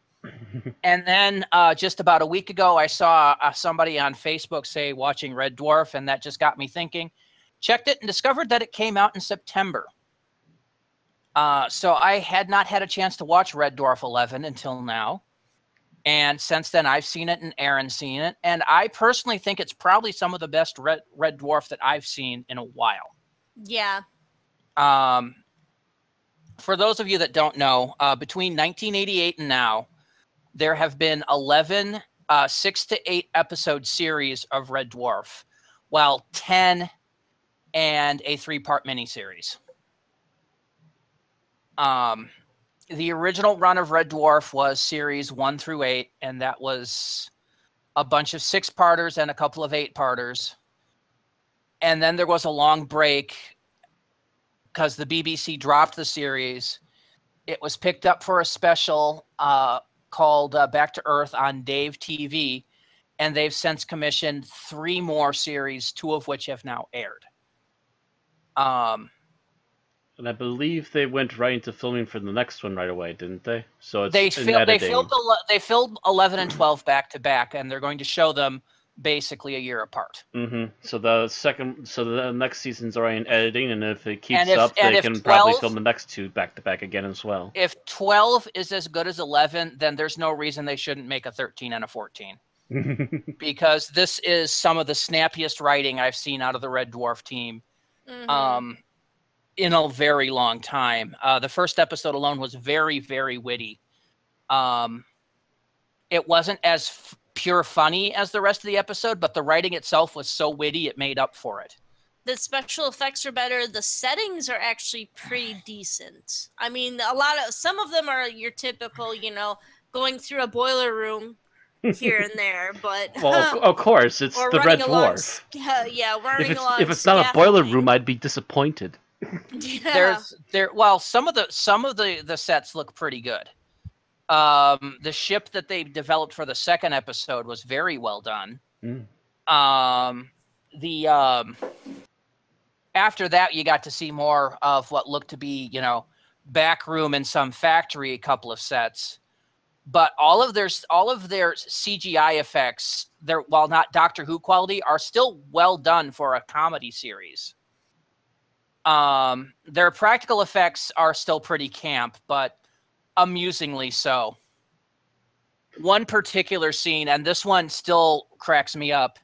And then just about a week ago, I saw somebody on Facebook say watching Red Dwarf, and that just got me thinking. Checked it and discovered that it came out in September. So I had not had a chance to watch Red Dwarf 11 until now. And since then, I've seen it and Aaron's seen it. And I personally think it's probably some of the best Red Dwarf that I've seen in a while. Yeah. For those of you that don't know, between 1988 and now, there have been 11 6 to 8 episode series of Red Dwarf, while 10 and a 3-part miniseries. The original run of Red Dwarf was series 1 through 8, and that was a bunch of 6-parters and a couple of 8-parters. And then there was a long break because the BBC dropped the series. It was picked up for a special called Back to Earth on Dave TV, and they've since commissioned 3 more series, 2 of which have now aired. And I believe they went right into filming for the next one right away, didn't they? So it's they filmed 11 and 12 back to back, and they're going to show them basically a year apart. Mm-hmm. So the next season's already in editing, and if it keeps up, they can probably film the next 2 back to back again as well. If 12 is as good as 11, then there's no reason they shouldn't make a 13 and a 14. Because this is some of the snappiest writing I've seen out of the Red Dwarf team. Mm-hmm. In a very long time. The first episode alone was very, very witty. It wasn't as pure funny as the rest of the episode, but the writing itself was so witty it made up for it. The special effects are better. The settings are actually pretty decent. I mean, some of them are your typical, going through a boiler room here and there, but well, of course, it's the Red Dwarf. Running along. If it's not a boiler room, I'd be disappointed. Yeah. Some of the sets look pretty good. The ship that they developed for the second episode was very well done. After that, you got to see more of what looked to be, back room in some factory, a couple of sets. But all of their CGI effects, while not Doctor Who quality, are still well done for a comedy series. Their practical effects are still pretty camp, but amusingly so. One particular scene, and this one still cracks me up,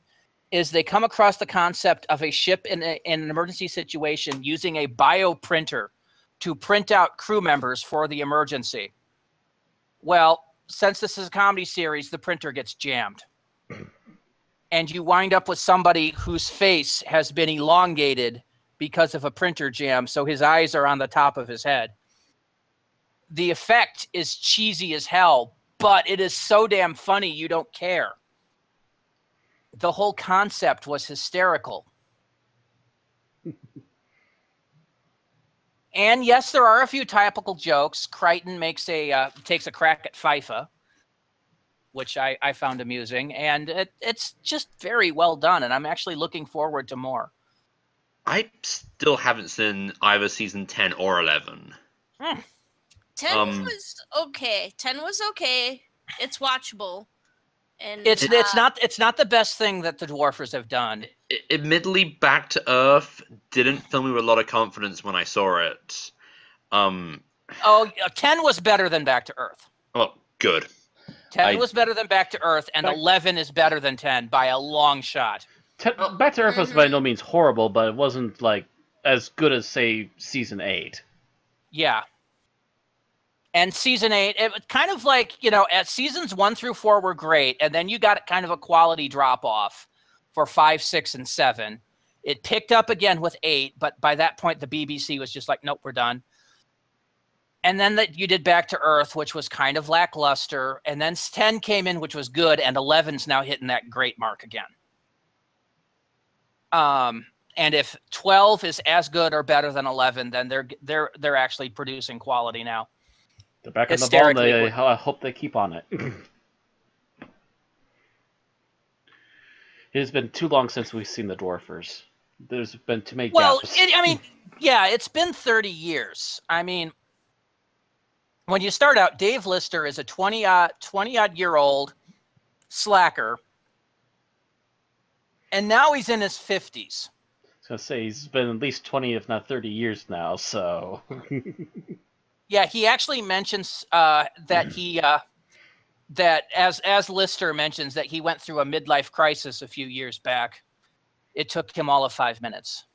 is they come across the concept of a ship in an emergency situation using a bioprinter to print out crew members for the emergency. Well, since this is a comedy series, the printer gets jammed. And you wind up with somebody whose face has been elongated because of a printer jam, so his eyes are on the top of his head. The effect is cheesy as hell, but it is so damn funny you don't care. The whole concept was hysterical. And yes, there are a few typical jokes. Crichton takes a crack at FIFA, which I found amusing, and it's just very well done, and I'm actually looking forward to more. I still haven't seen either season 10 or 11. 10 was okay. 10 was okay. It's watchable. And it's not the best thing that the Dwarfers have done. Admittedly, Back to Earth didn't fill me with a lot of confidence when I saw it. 10 was better than Back to Earth. Oh, good. 10 was better than Back to Earth, and 11 is better than 10 by a long shot. Back to Earth was by no means horrible, but it wasn't like as good as, say, season 8. Yeah. And season 8, it was kind of like, at seasons 1 through 4 were great, and then you got kind of a quality drop off for 5, 6, and 7. It picked up again with 8, but by that point the BBC was just like, nope, we're done. And then you did Back to Earth, which was kind of lackluster, and then 10 came in, which was good, and 11's now hitting that great mark again. And if 12 is as good or better than 11, then they're actually producing quality now. They're back on the ball, and I hope they keep on it. It has been too long since we've seen the Dwarfers. There's been too many gaps. It's been 30 years. I mean, when you start out, Dave Lister is a 20-odd year old slacker, and now he's in his 50s. I was going to say, he's been at least 20, if not 30 years now, so... Yeah, he actually mentions that as Lister mentions, that he went through a midlife crisis a few years back. It took him all of 5 minutes.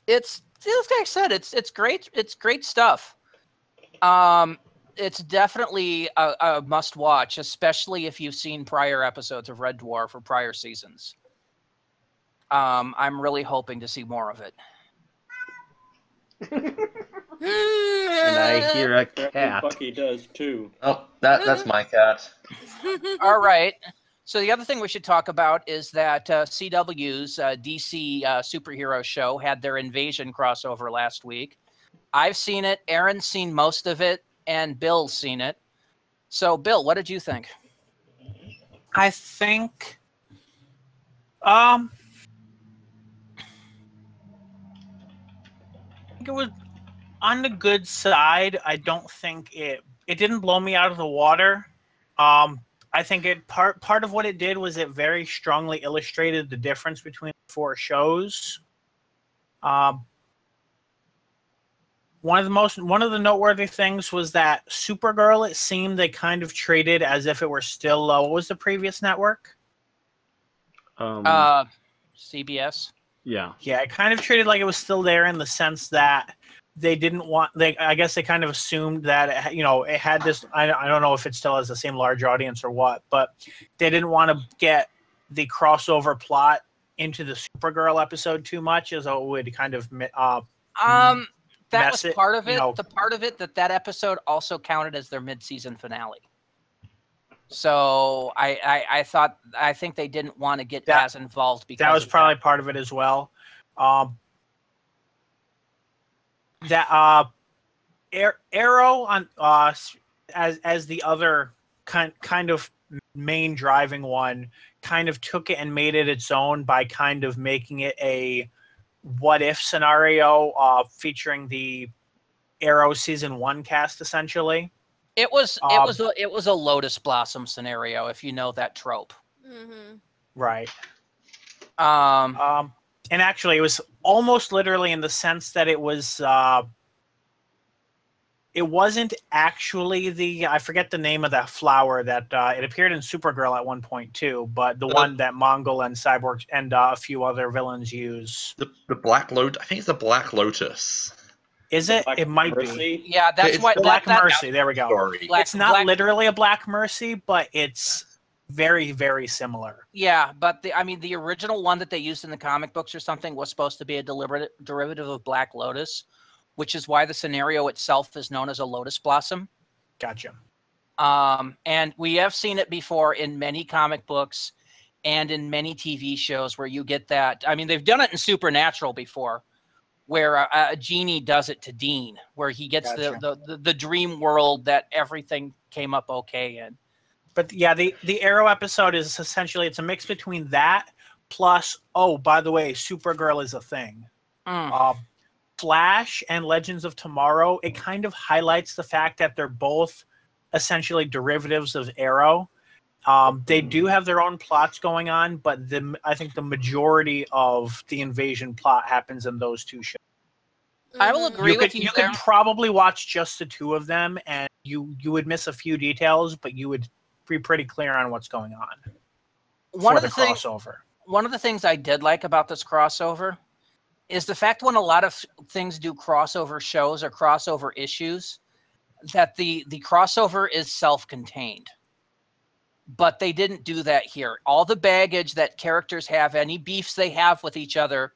It's like I said, it's great. It's great stuff. It's definitely a must watch, especially if you've seen prior episodes of Red Dwarf or prior seasons. I'm really hoping to see more of it. And I hear a cat. Bucky does too. Oh, that's my cat. All right. So the other thing we should talk about is that CW's DC superhero show had their Invasion crossover last week. I've seen it. Aaron's seen most of it, and Bill's seen it. So, Bill, what did you think? I think, it was on the good side. I don't think it didn't blow me out of the water. I think part of what it did was it very strongly illustrated the difference between the 4 shows. One of the noteworthy things was that Supergirl, it seemed they kind of treated as if it were still what was the previous network? CBS. Yeah. Yeah, it kind of treated like it was still there in the sense that they didn't want. I guess they kind of assumed that it had this. I don't know if it still has the same large audience or what, but they didn't want to get the crossover plot into the Supergirl episode too much, as it would kind of that was part of it. The part of it that episode also counted as their mid-season finale. So I think they didn't want to get as involved because that was probably part of it as well. Arrow on as the other kind of main driving one kind of took it and made it its own by kind of making it a what if scenario featuring the Arrow season 1 cast essentially. It was a Lotus Blossom scenario, if you know that trope. Mm-hmm. Right. And actually, it was almost literally in the sense that it was. It wasn't actually I forget the name of that flower that it appeared in Supergirl at one point too, but the one that Mongol and Cyborg and a few other villains use. The Black Lotus. I think it's the Black Lotus. Is it? It might be. Yeah, that's It's what Black Mercy. There we go. Story. It's not literally a Black Mercy, but it's very, very similar. Yeah, but the original one that they used in the comic books or something was supposed to be a derivative of Black Lotus, which is why the scenario itself is known as a Lotus Blossom. Gotcha. And we have seen it before in many comic books and in many TV shows where you get that. I mean, they've done it in Supernatural before, where a genie does it to Dean, where he gets the dream world that everything came up okay in. But yeah, the Arrow episode is essentially, it's a mix between that plus, oh, by the way, Supergirl is a thing. Flash and Legends of Tomorrow, it kind of highlights the fact that they're both essentially derivatives of Arrow. They do have their own plots going on, but I think the majority of the invasion plot happens in those two shows. I will agree with you. You could probably watch just the two of them, and you would miss a few details, but you would be pretty clear on what's going on. One of the things I did like about this crossover is the fact when a lot of things do crossover shows or crossover issues, that the crossover is self-contained. But they didn't do that here. All the baggage that characters have, any beefs they have with each other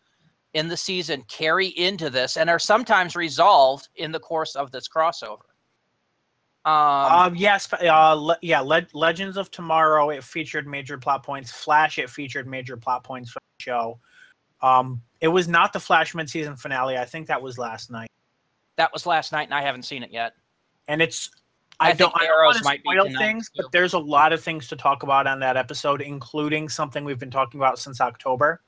in the season carry into this and are sometimes resolved in the course of this crossover. Legends of Tomorrow, it featured major plot points. Flash, it featured major plot points from the show. It was not the Flash mid-season finale. I think that was last night. That was last night, and I haven't seen it yet. And it's I don't want to spoil things, but there's a lot of things to talk about on that episode, including something we've been talking about since October.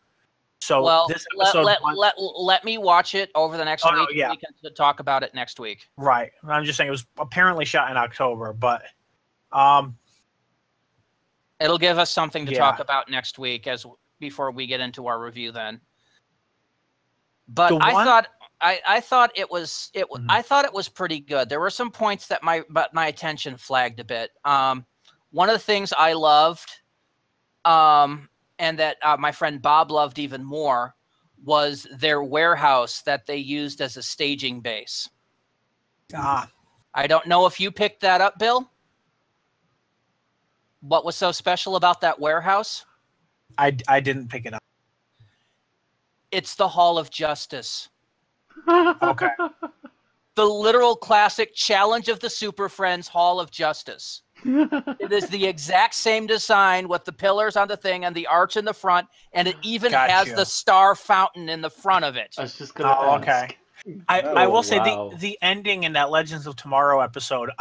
So this episode, let me watch it over the next week. No, yeah. We can talk about it next week. Right. I'm just saying it was apparently shot in October, but it'll give us something to talk about next week before we get into our review then. But I thought it was pretty good. There were some points that my attention flagged a bit. One of the things I loved, and that my friend Bob loved even more, was their warehouse that they used as a staging base. I don't know if you picked that up, Bill. What was so special about that warehouse? I didn't pick it up. It's the Hall of Justice. Okay. The literal classic Challenge of the Super Friends Hall of Justice. It is the exact same design with the pillars on the thing and the arch in the front, and it even has the star fountain in the front of it. I was just gonna ask. Okay. I will say the ending in that Legends of Tomorrow episode,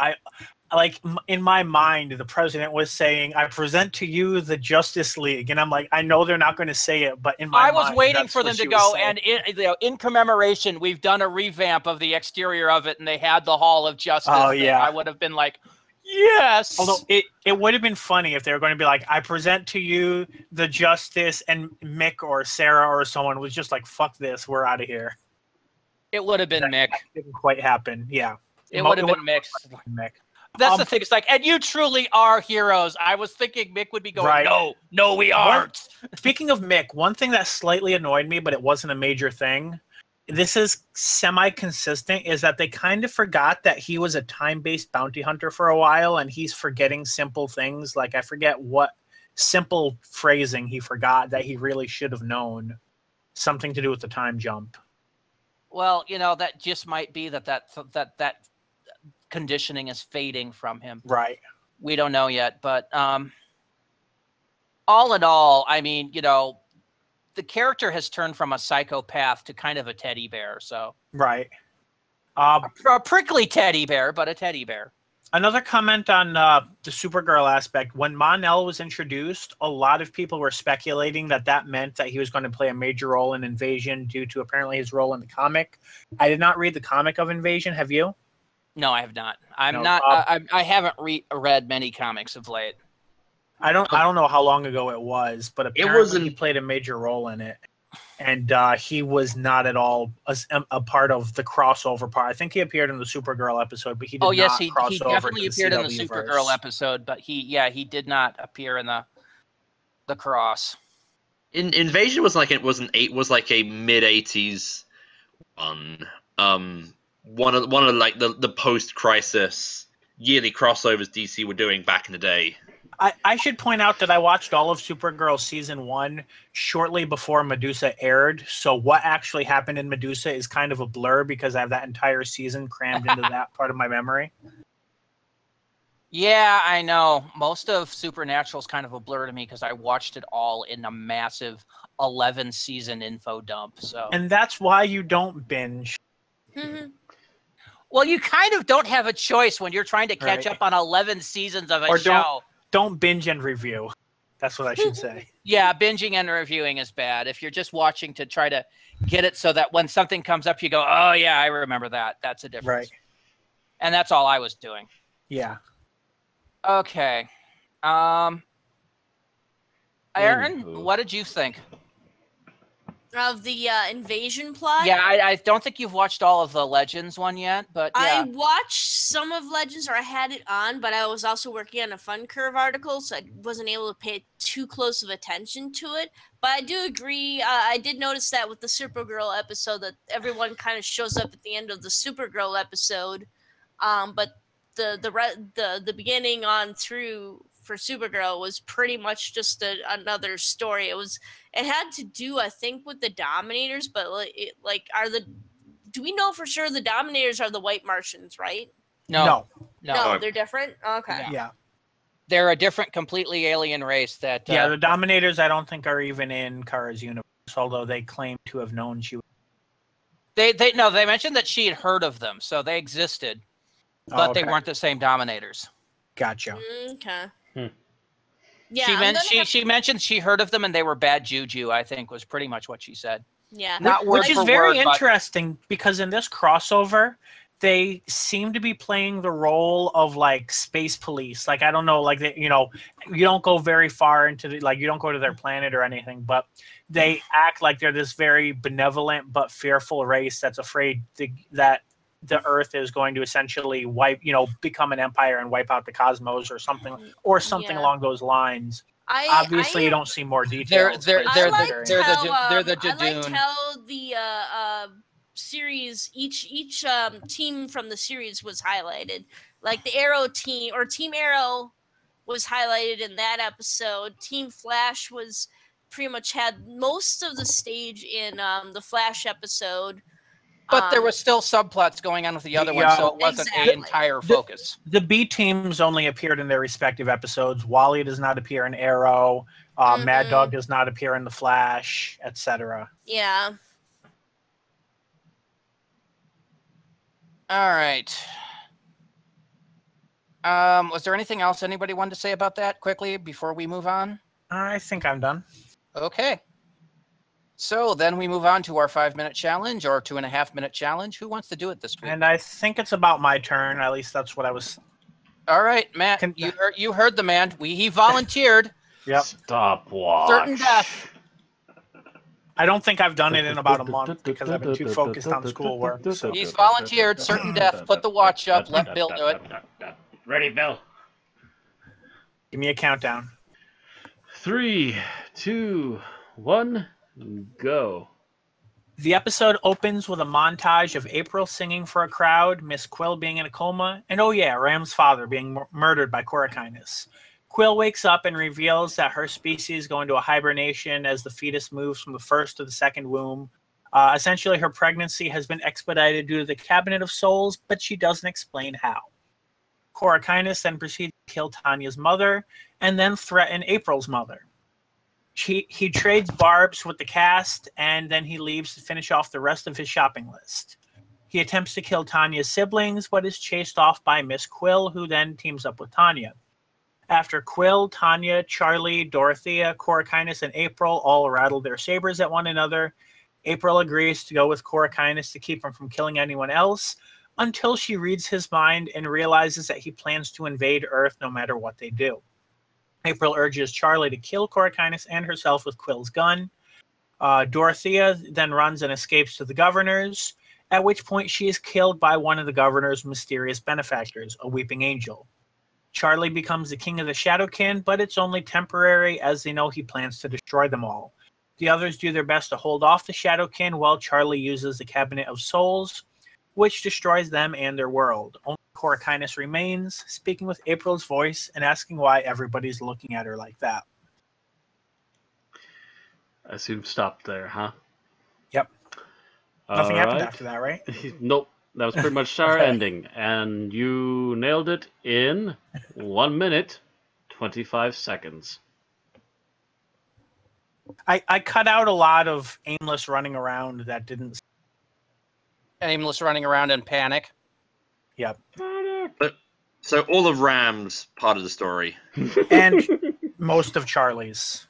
in my mind, the president was saying, "I present to you the Justice League," and I'm like, I know they're not going to say it, but in my mind, I was waiting for them to go, and in commemoration, we've done a revamp of the exterior of it, and they had the Hall of Justice. Oh yeah, I would have been like, yes. Although it would have been funny if they were going to be like, "I present to you the Justice," and Mick or Sarah or someone was just like, "Fuck this, we're out of here." It would have been Mick. That didn't quite happen. Yeah, it would have been Mick. That's the thing. It's like, and you truly are heroes. I was thinking Mick would be going, no, we aren't. Speaking of Mick, one thing that slightly annoyed me, but it wasn't a major thing, this is semi-consistent, is that they kind of forgot that he was a time-based bounty hunter for a while, and he's forgetting simple things. Like, I forget what simple phrasing he forgot that he really should have known. Something to do with the time jump. Well, that just might be that conditioning is fading from him. Right. We don't know yet, but all in all, I mean, the character has turned from a psychopath to kind of a teddy bear. So Right. a prickly teddy bear, but a teddy bear. Another comment on the Supergirl aspect. When Mon-El was introduced, a lot of people were speculating that meant that he was going to play a major role in Invasion due to apparently his role in the comic. I did not read the comic of Invasion. Have you? No, I have not. No, I haven't read many comics of late. I don't know how long ago it was, but apparently he played a major role in it. And he was not at all a part of the crossover part. I think he appeared in the Supergirl episode, but he did not cross he over definitely to the appeared in the CW verse. Supergirl episode, but he did not appear in the cross. Invasion was like a mid 80s one of like the post crisis yearly crossovers DC were doing back in the day. I should point out that I watched all of Supergirl season 1 shortly before Medusa aired. So what actually happened in Medusa is kind of a blur because I have that entire season crammed into that part of my memory. Yeah, I know. Most of Supernatural is kind of a blur to me because I watched it all in a massive 11-season info dump. So, and that's why you don't binge. Well, you kind of don't have a choice when you're trying to catch up on 11 seasons of a show. Don't binge and review. That's what I should say. Yeah, binging and reviewing is bad. If you're just watching to try to get it so that when something comes up, you go, oh, yeah, I remember that. That's a difference. Right. And that's all I was doing. Yeah. Okay. Aaron, what did you think? Of the Invasion plot? Yeah, I don't think you've watched all of the Legends one yet, but yeah. I watched some of Legends, or I had it on, but I was also working on a Fun Curve article, so I wasn't able to pay too close of attention to it. But I do agree. I did notice that with the Supergirl episode, that everyone kind of shows up at the end of the Supergirl episode, but the beginning on through for Supergirl was pretty much just another story. It had to do, I think, with the Dominators, but do we know for sure the Dominators are the White Martians, right? No, they're different. Okay. Yeah. They're a different, completely alien race that. The Dominators, I don't think are even in Kara's universe, although they claim to have known she was. They mentioned that she had heard of them, so they existed, but they weren't the same Dominators. Gotcha. Okay. Yeah, she mentioned she heard of them and they were bad juju, I think was pretty much what she said. Yeah. Which is very interesting because in this crossover, they seem to be playing the role of like space police. Like, I don't know, like, you don't go very far into you don't go to their planet or anything, but they act like they're this very benevolent but fearful race that's afraid that the Earth is going to essentially become an empire and wipe out the cosmos or something along those lines. Obviously, you don't see more details. They're the I liked how the series, each team from the series was highlighted. Like the Arrow team or Team Arrow was highlighted in that episode. Team Flash was pretty much had most of the stage in the Flash episode. But there was still subplots going on with the other one, so it wasn't the entire focus. The B teams only appeared in their respective episodes. Wally does not appear in Arrow. Mad Dog does not appear in The Flash, etc. Yeah. All right. Was there anything else anybody wanted to say about that quickly before we move on? I think I'm done. Okay. So then we move on to our 5-minute challenge or 2.5-minute challenge. Who wants to do it this week? And I think it's about my turn. At least that's what I was. All right, Matt. You heard the man. He volunteered. Yep. Stopwatch. Certain death. I don't think I've done it in about a month because I've been too focused on schoolwork. So. He's volunteered. Certain death. Put the watch up. Let Bill do it. Ready, Bill? Give me a countdown. 3, 2, 1. Go. The episode opens with a montage of April singing for a crowd, Miss Quill being in a coma, and Ram's father being murdered by Korakynus. Quill wakes up and reveals that her species go into a hibernation as the fetus moves from the first to the second womb. Essentially, her pregnancy has been expedited due to the Cabinet of Souls, but she doesn't explain how. Korakainis then proceeds to kill Tanya's mother and then threaten April's mother. He trades barbs with the cast, and then he leaves to finish off the rest of his shopping list. He attempts to kill Tanya's siblings, but is chased off by Miss Quill, who then teams up with Tanya. After Quill, Tanya, Charlie, Dorothea, Korakainis, and April all rattle their sabers at one another, April agrees to go with Korakainis to keep him from killing anyone else, until she reads his mind and realizes that he plans to invade Earth no matter what they do. April urges Charlie to kill Korakainis and herself with Quill's gun. Dorothea then runs and escapes to the governor's, at which point she is killed by one of the governor's mysterious benefactors, a weeping angel. Charlie becomes the king of the Shadowkin, but it's only temporary as they know he plans to destroy them all. The others do their best to hold off the Shadowkin while Charlie uses the Cabinet of Souls, which destroys them and their world. Only Korakainis remains, speaking with April's voice and asking why everybody's looking at her like that. I assume stopped there, huh? Yep. Nothing happened Alright. after that, right? Nope. That was pretty much our Okay. ending. And you nailed it in 1 minute, 25 seconds. I cut out a lot of aimless running around that didn't. Aimless running around in panic. Yep. So all of Ram's part of the story. And most of Charlie's.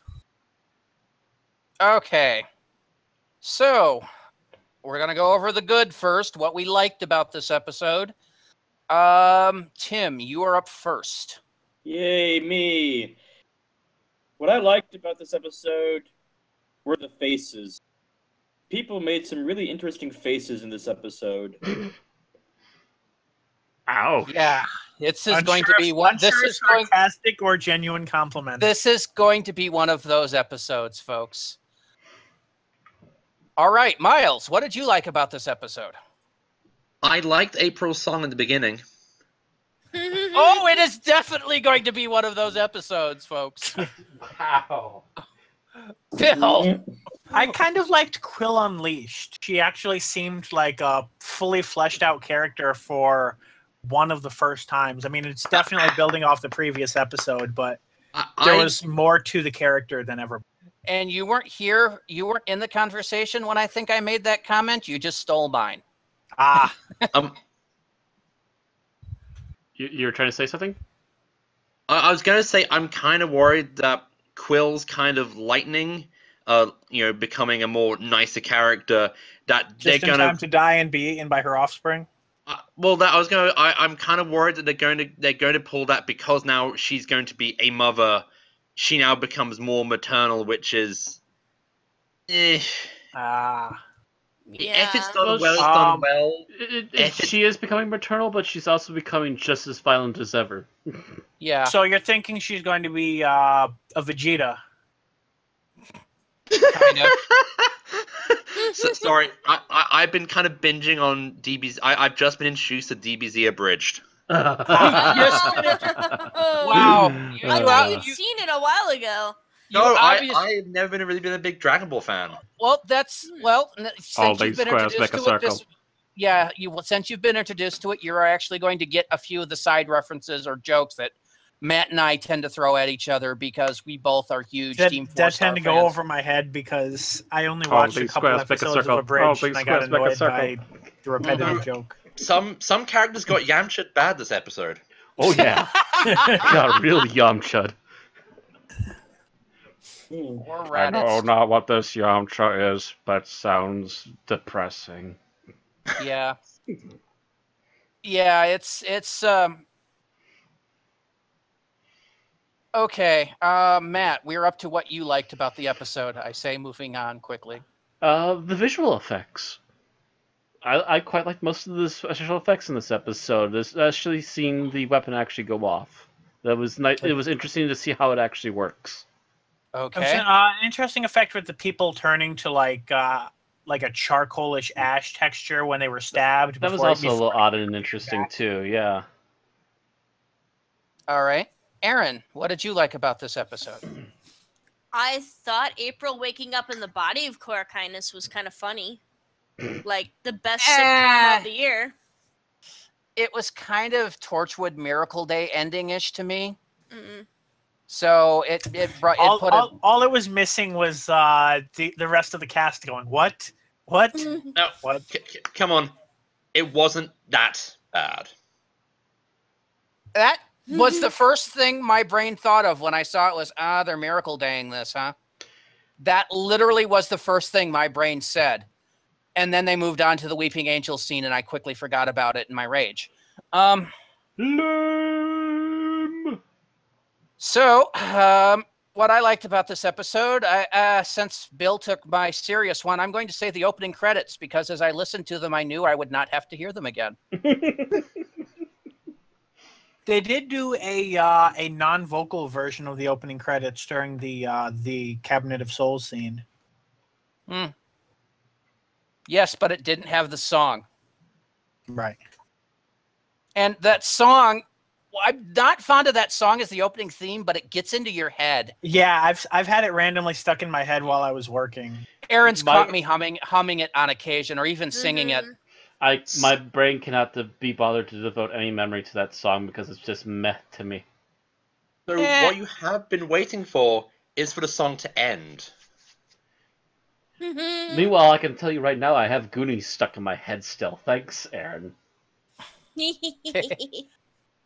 Okay. So, we're going to go over the good first, what we liked about this episode. Tim, you are up first. Yay, me. What I liked about this episode were the faces. People made some really interesting faces in this episode. Ow. Yeah, this is going to be one. This is going sarcastic or genuine compliment. This is going to be one of those episodes, folks. All right, Miles, what did you like about this episode? I liked April's song in the beginning. Oh, it is definitely going to be one of those episodes, folks. Wow. Bill. I kind of liked Quill Unleashed. She actually seemed like a fully fleshed out character for one of the first times. I mean, it's definitely building off the previous episode, but there was more to the character than ever. And you weren't here, you weren't in the conversation when I think I made that comment. You just stole mine. Ah. You were trying to say something? I was going to say I'm kind of worried that Quill's kind of lightning, becoming a more nicer character, that Just they're in going time to die and be eaten by her offspring. I'm kind of worried that they're going to pull that because now she's going to be a mother. She now becomes more maternal, which is, Ah. Yeah. If it's done well, it's done well. She is becoming maternal, but she's also becoming just as violent as ever. Yeah. So you're thinking she's going to be a Vegeta? Kind of. Sorry, I've been kind of binging on DBZ. I've just been introduced to DBZ Abridged. Wow. I thought you'd seen it a while ago. No, I've never really been a big Dragon Ball fan. Well, since these you've been squares introduced make a to it, circle. since you've been introduced to it, you're actually going to get a few of the side references or jokes that Matt and I tend to throw at each other because we both are huge Team 4 That Star tend to go fans. over my head because I only watched a these couple squares make a episodes of circle. Abridged and These I got squares make a annoyed circle. by the repetitive joke. Some characters got Yamcha bad this episode. Oh, yeah. Got real Yamcha. Or I know Raditz. not what this Yamcha is, but sounds depressing. Yeah. Yeah, it's okay. Matt, we're up to what you liked about the episode. I say moving on quickly. The visual effects. I quite like most of the special effects in this episode, especially seeing the weapon actually go off. That was nice. It was interesting to see how it actually works. Okay. An interesting effect with the people turning to like a charcoalish ash texture when they were stabbed. That was also a little odd and interesting too. Yeah. All right. Aaron, what did you like about this episode? I thought April waking up in the body of Korakainis was kind of funny. Like the best sitcom of the year. it was kind of Torchwood Miracle Day ending-ish to me. Mm-mm. So it all it was missing was the rest of the cast going, what? No, What? come on. It wasn't that bad. That was the first thing my brain thought of when I saw it was, they're Miracle Daying this, huh? That literally was the first thing my brain said. And then they moved on to the Weeping Angels scene, and I quickly forgot about it in my rage. Lame. So, what I liked about this episode, since Bill took my serious one, I'm going to say the opening credits, because as I listened to them, I knew I would not have to hear them again. They did do a non-vocal version of the opening credits during the Cabinet of Souls scene. Yes, but it didn't have the song. Right. And that song, I'm not fond of that song as the opening theme, but it gets into your head. Yeah, I've had it randomly stuck in my head while I was working. Aaron's caught me humming it on occasion, or even singing it. My brain cannot be bothered to devote any memory to that song because it's just meh to me. So what you have been waiting for is for the song to end. Meanwhile, I can tell you right now, I have Goonies stuck in my head still. Thanks, Aaron.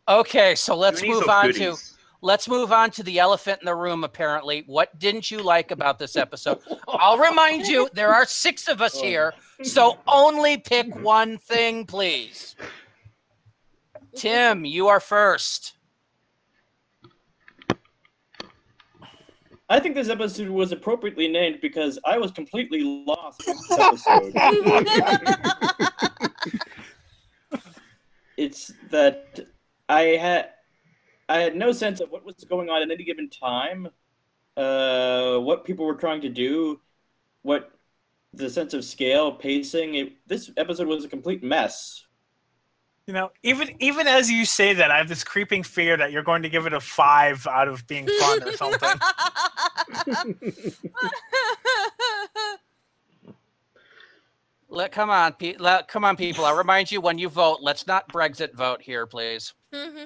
Okay, so let's Goonies move or on goodies? let's move on to the elephant in the room. Apparently, what didn't you like about this episode? I'll remind you, there are 6 of us here, so only pick one thing, please. Tim, you are first. I think this episode was appropriately named because I was completely lost in this episode. It's that I had no sense of what was going on at any given time, what people were trying to do, what the sense of scale, pacing. This episode was a complete mess. You know, even as you say that, I have this creeping fear that you're going to give it a 5 out of being fun or something. Come on, people. I'll remind you when you vote. Let's not Brexit vote here, please.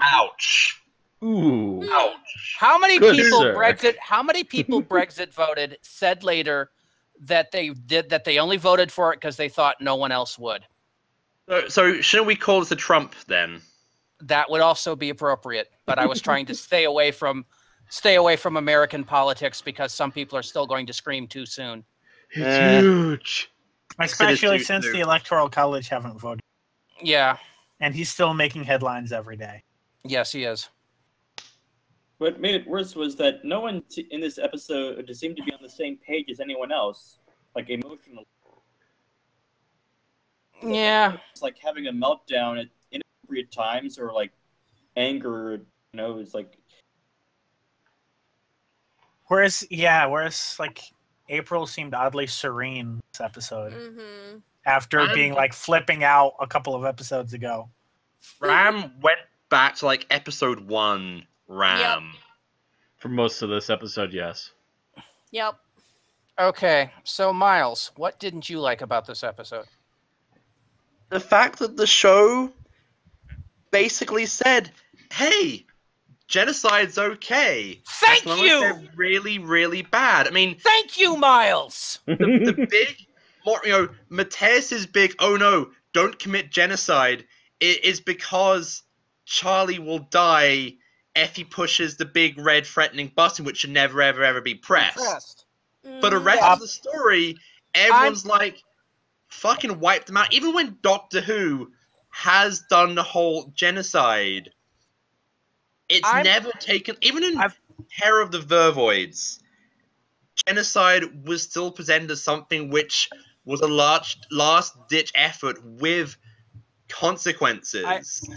Ouch. Ooh. Ouch. How many Good people sir. Brexit voted said later that they only voted for it because they thought no one else would? So shouldn't we call this a Trump then? That would also be appropriate, but I was trying to stay away from American politics because some people are still going to scream too soon. It's huge. Especially since the Electoral College haven't voted. Yeah. And he's still making headlines every day. Yes, he is. What made it worse was that no one in this episode seemed to be on the same page as anyone else, like emotionally. Yeah. It's like having a meltdown at inappropriate times, or like anger. It's like. Whereas like April seemed oddly serene this episode after being like flipping out a couple of episodes ago. Ram went back to like episode 1. Ram. Yep. For most of this episode, yes. Yep. Okay, so Miles, what didn't you like about this episode? The fact that the show basically said, "Hey, genocide's okay. Thank as long you! As they're really, really bad." I mean, Thank you, Miles! the big, Mateus's big, "Oh no, don't commit genocide," is because Charlie will die if he pushes the big red threatening button, which should never, ever, ever be pressed. For the rest of the story, everyone's like, fucking wiped them out. Even when Doctor Who has done the whole genocide, it's never taken. Even in Terror of the Vervoids, genocide was still presented as something which was a last-ditch effort with consequences.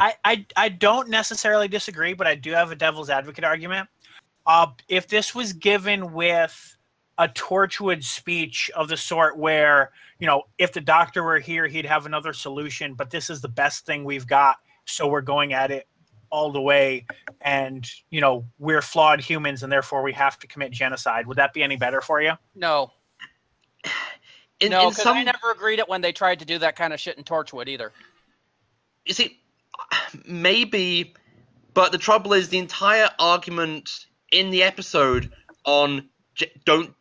I don't necessarily disagree, but I do have a devil's advocate argument. If this was given with a Torchwood speech of the sort where, if the Doctor were here, he'd have another solution, but this is the best thing we've got, so we're going at it all the way, and, we're flawed humans, and therefore we have to commit genocide. Would that be any better for you? No. No, because I never agreed it when they tried to do that kind of shit in Torchwood either. You see, maybe, but the trouble is the entire argument in the episode on don't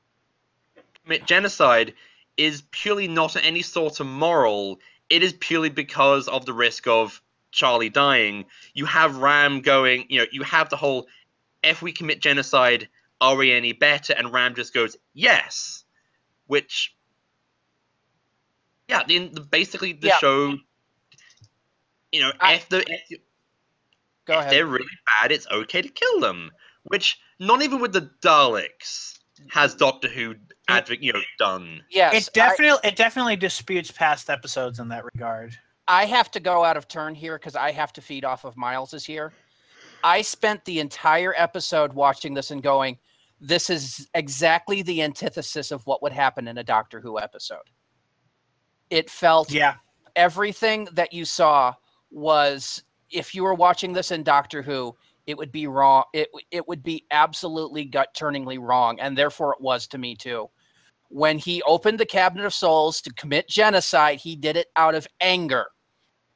commit genocide is purely not any sort of moral. It is purely because of the risk of Charlie dying. You have Ram going, you have the whole, if we commit genocide, are we any better? And Ram just goes, yes. Which, yeah, basically the show, if they're really bad, it's okay to kill them. Which, not even with the Daleks has Doctor Who done. Yes, it definitely disputes past episodes in that regard. I have to go out of turn here because I have to feed off of Miles's here. I spent the entire episode watching this and going, this is exactly the antithesis of what would happen in a Doctor Who episode. It felt everything that you saw was, if you were watching this in Doctor Who, it would be wrong. It would be absolutely gut-turningly wrong, and therefore it was to me too. When he opened the Cabinet of Souls to commit genocide, he did it out of anger,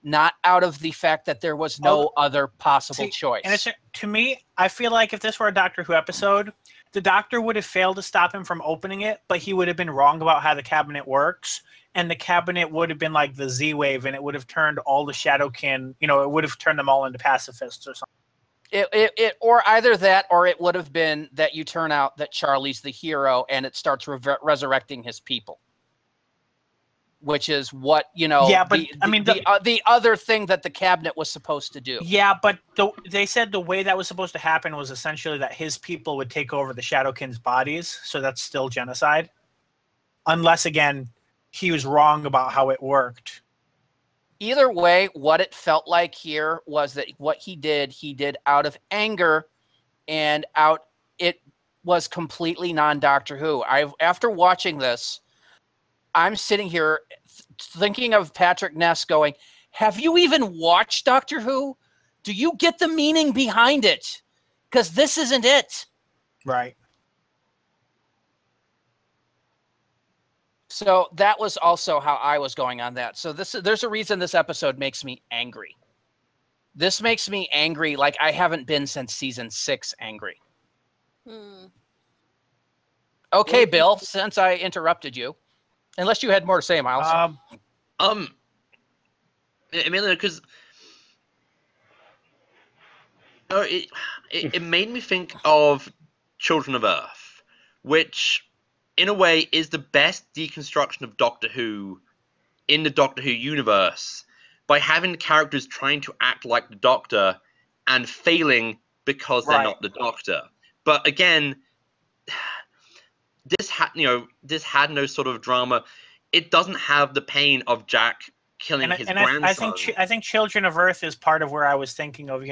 not out of the fact that there was no other possible choice. And to me, I feel like if this were a Doctor Who episode, the Doctor would have failed to stop him from opening it, but he would have been wrong about how the cabinet works, and the cabinet would have been like the Z-Wave, and it would have turned all the Shadowkin, it would have turned them all into pacifists or something. Or either that, or it would have been that you turn out that Charlie's the hero and it starts resurrecting his people, which is what Yeah, but the other thing that the cabinet was supposed to do. Yeah, but they said the way that was supposed to happen was essentially that his people would take over the Shadowkin's bodies, so that's still genocide, unless again he was wrong about how it worked. Either way, what it felt like here was that what he did out of anger, and it was completely non-Doctor Who. After watching this, I'm sitting here thinking of Patrick Ness going, have you even watched Doctor Who? Do you get the meaning behind it? Because this isn't it. Right. So that was also how I was going on that. So there's a reason this episode makes me angry. This makes me angry like I haven't been since season 6 angry. Okay, Bill, since I interrupted you, unless you had more to say, Miles. Mainly because it made me think of Children of Earth, which in a way is the best deconstruction of Doctor Who in the Doctor Who universe, by having the characters trying to act like the Doctor and failing because they're not the Doctor. But again, this had no sort of drama. It doesn't have the pain of Jack killing his grandson. I think Children of Earth is part of where I was thinking of,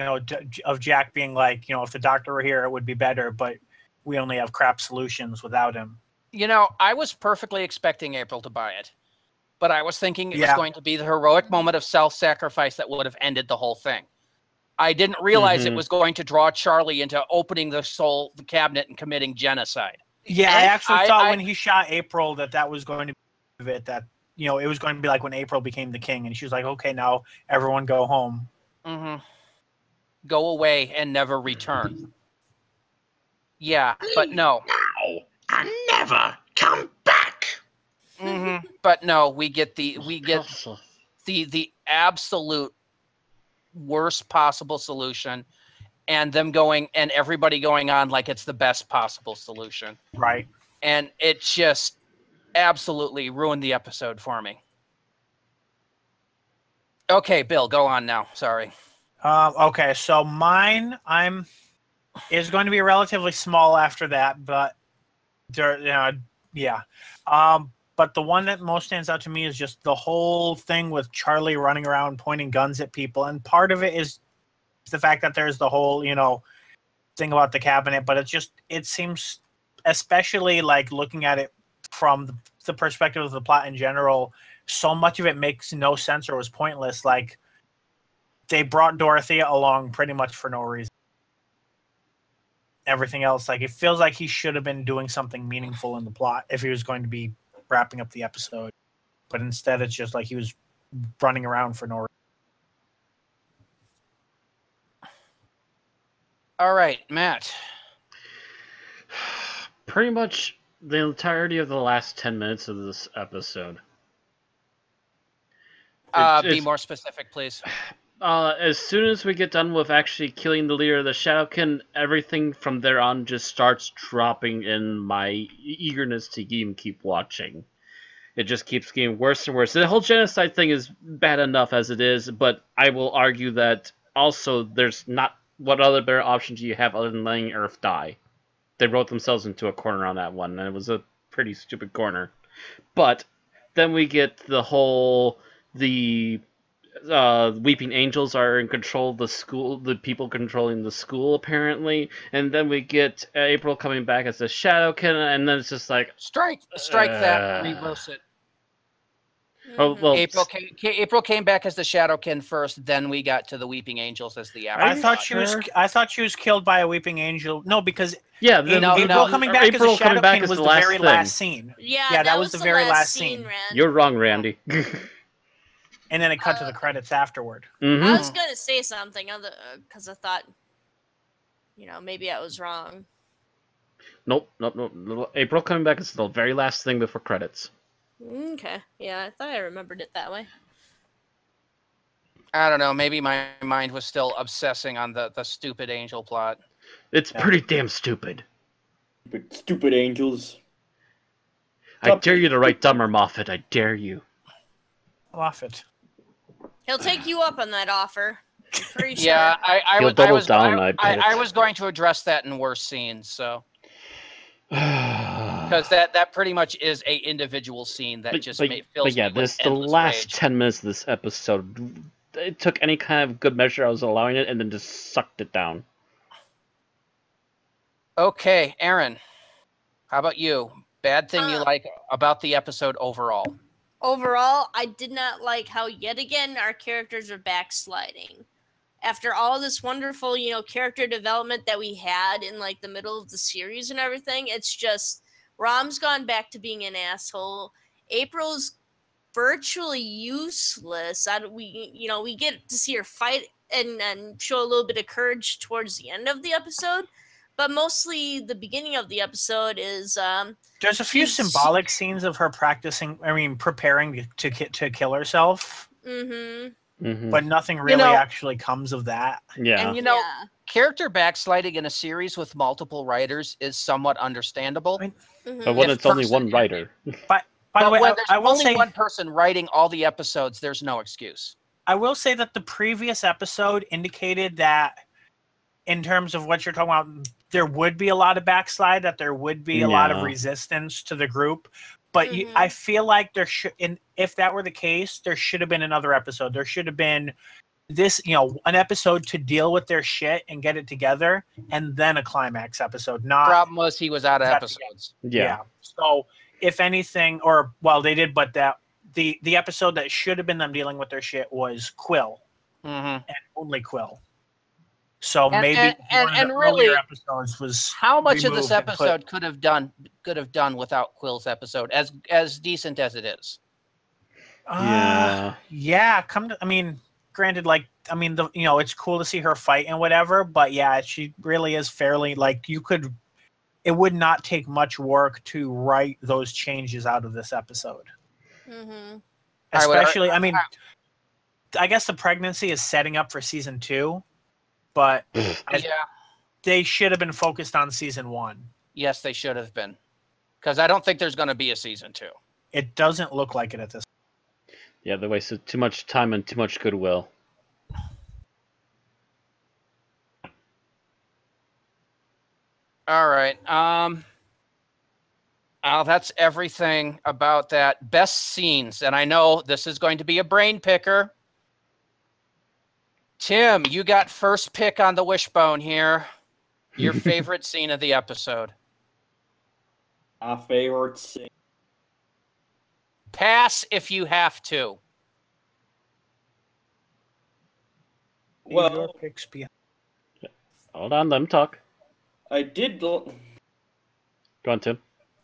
of Jack being like, if the Doctor were here, it would be better, but we only have crap solutions without him. I was perfectly expecting April to buy it, but I was thinking it was going to be the heroic moment of self-sacrifice that would have ended the whole thing. I didn't realize it was going to draw Charlie into opening the cabinet and committing genocide. Yeah, I actually thought when he shot April that was going to be it, that it was going to be like when April became the king, and she was like, okay, now everyone go home. Go away and never return. Yeah, but no. Now and never come back. But no, we get the absolute worst possible solution, and them going and everybody going on like it's the best possible solution. Right. And it just absolutely ruined the episode for me. Okay, Bill, go on now. Sorry. Okay, so mine is going to be relatively small after that, but but the one that most stands out to me is just the whole thing with Charlie running around pointing guns at people, and part of it is the fact that there's the whole thing about the cabinet, but it seems, especially like looking at it from the perspective of the plot in general, so much of it makes no sense or was pointless. Like, they brought Dorothea along pretty much for no reason. Everything else, like, it feels like he should have been doing something meaningful in the plot if he was going to be wrapping up the episode. But instead, it's just like he was running around for no reason. All right, Matt. Pretty much the entirety of the last 10 minutes of this episode. Be more specific, please. As soon as we get done with actually killing the leader of the Shadowkin, everything from there on just starts dropping in my eagerness to even keep watching. It just keeps getting worse and worse. The whole genocide thing is bad enough as it is, but I will argue that also there's not what other better options you have other than letting Earth die. They wrote themselves into a corner on that one, and it was a pretty stupid corner. But then we get the Weeping Angels are in control of the school, the people controlling the school apparently, and then we get April coming back as the Shadowkin, and then it's just like Strike that, reverse it. Oh well, April came back as the Shadowkin first. Then we got to the Weeping Angels as the after. I thought she was killed by a Weeping Angel. No, because yeah, April coming back as the Shadowkin was the very last scene. Yeah, that was the very last scene. Randy. You're wrong, Randy. And then it cut to the credits afterward. Mm-hmm. I was gonna say something because I thought, maybe I was wrong. Nope. April coming back is the very last thing before credits. Okay, yeah, I thought I remembered it that way. I don't know. Maybe my mind was still obsessing on the stupid angel plot. It's pretty damn stupid. Stupid angels. I dare you to write dumber, Moffat. I dare you. Moffat. He'll take you up on that offer. I'm pretty sure. Yeah, I was going to address that in worse scenes, so. Because that pretty much is a individual scene that fills me with the last rage. 10 minutes of this episode, it took any kind of good measure I was allowing it and then just sucked it down. Okay, Aaron, how about you? Bad thing you like about the episode overall? Overall, I did not like how yet again our characters are backsliding. After all this wonderful, character development that we had in the middle of the series and everything, it's just Rom's gone back to being an asshole. April's virtually useless. We get to see her fight and show a little bit of courage towards the end of the episode, but mostly the beginning of the episode is. There's a few symbolic scenes of her preparing to kill herself. Mm-hmm. But nothing really actually comes of that. Yeah. And character backsliding in a series with multiple writers is somewhat understandable. But when it's only one writer. By the way, when there's I will only say, one person writing all the episodes, there's no excuse. I will say that the previous episode indicated that in terms of what you're talking about, there would be a lot of backslide, that there would be a lot of resistance to the group. But I feel like if that were the case, there should have been another episode. There should have been this, an episode to deal with their shit and get it together, and then a climax episode. Not problem was he was out of episodes. Yeah. So if anything, they did, but the episode that should have been them dealing with their shit was Quill, and only Quill. So maybe one of the earlier episodes was how much of this episode could have done without Quill's episode, as decent as it is. Yeah. Granted, it's cool to see her fight and whatever, but yeah, she really is fairly it would not take much work to write those changes out of this episode. Mm-hmm. Especially, I guess the pregnancy is setting up for season 2. But they should have been focused on season 1. Yes, they should have been. Because I don't think there's going to be a season 2. It doesn't look like it at this point. Yeah, they wasted too much time and too much goodwill. All right. That's everything about that. Best scenes. And I know this is going to be a brain picker. Tim, you got first pick on the wishbone here. Your favorite scene of the episode. My favorite scene. Pass if you have to. Well, your picks behind. Hold on, let him talk. I did Go on, Tim.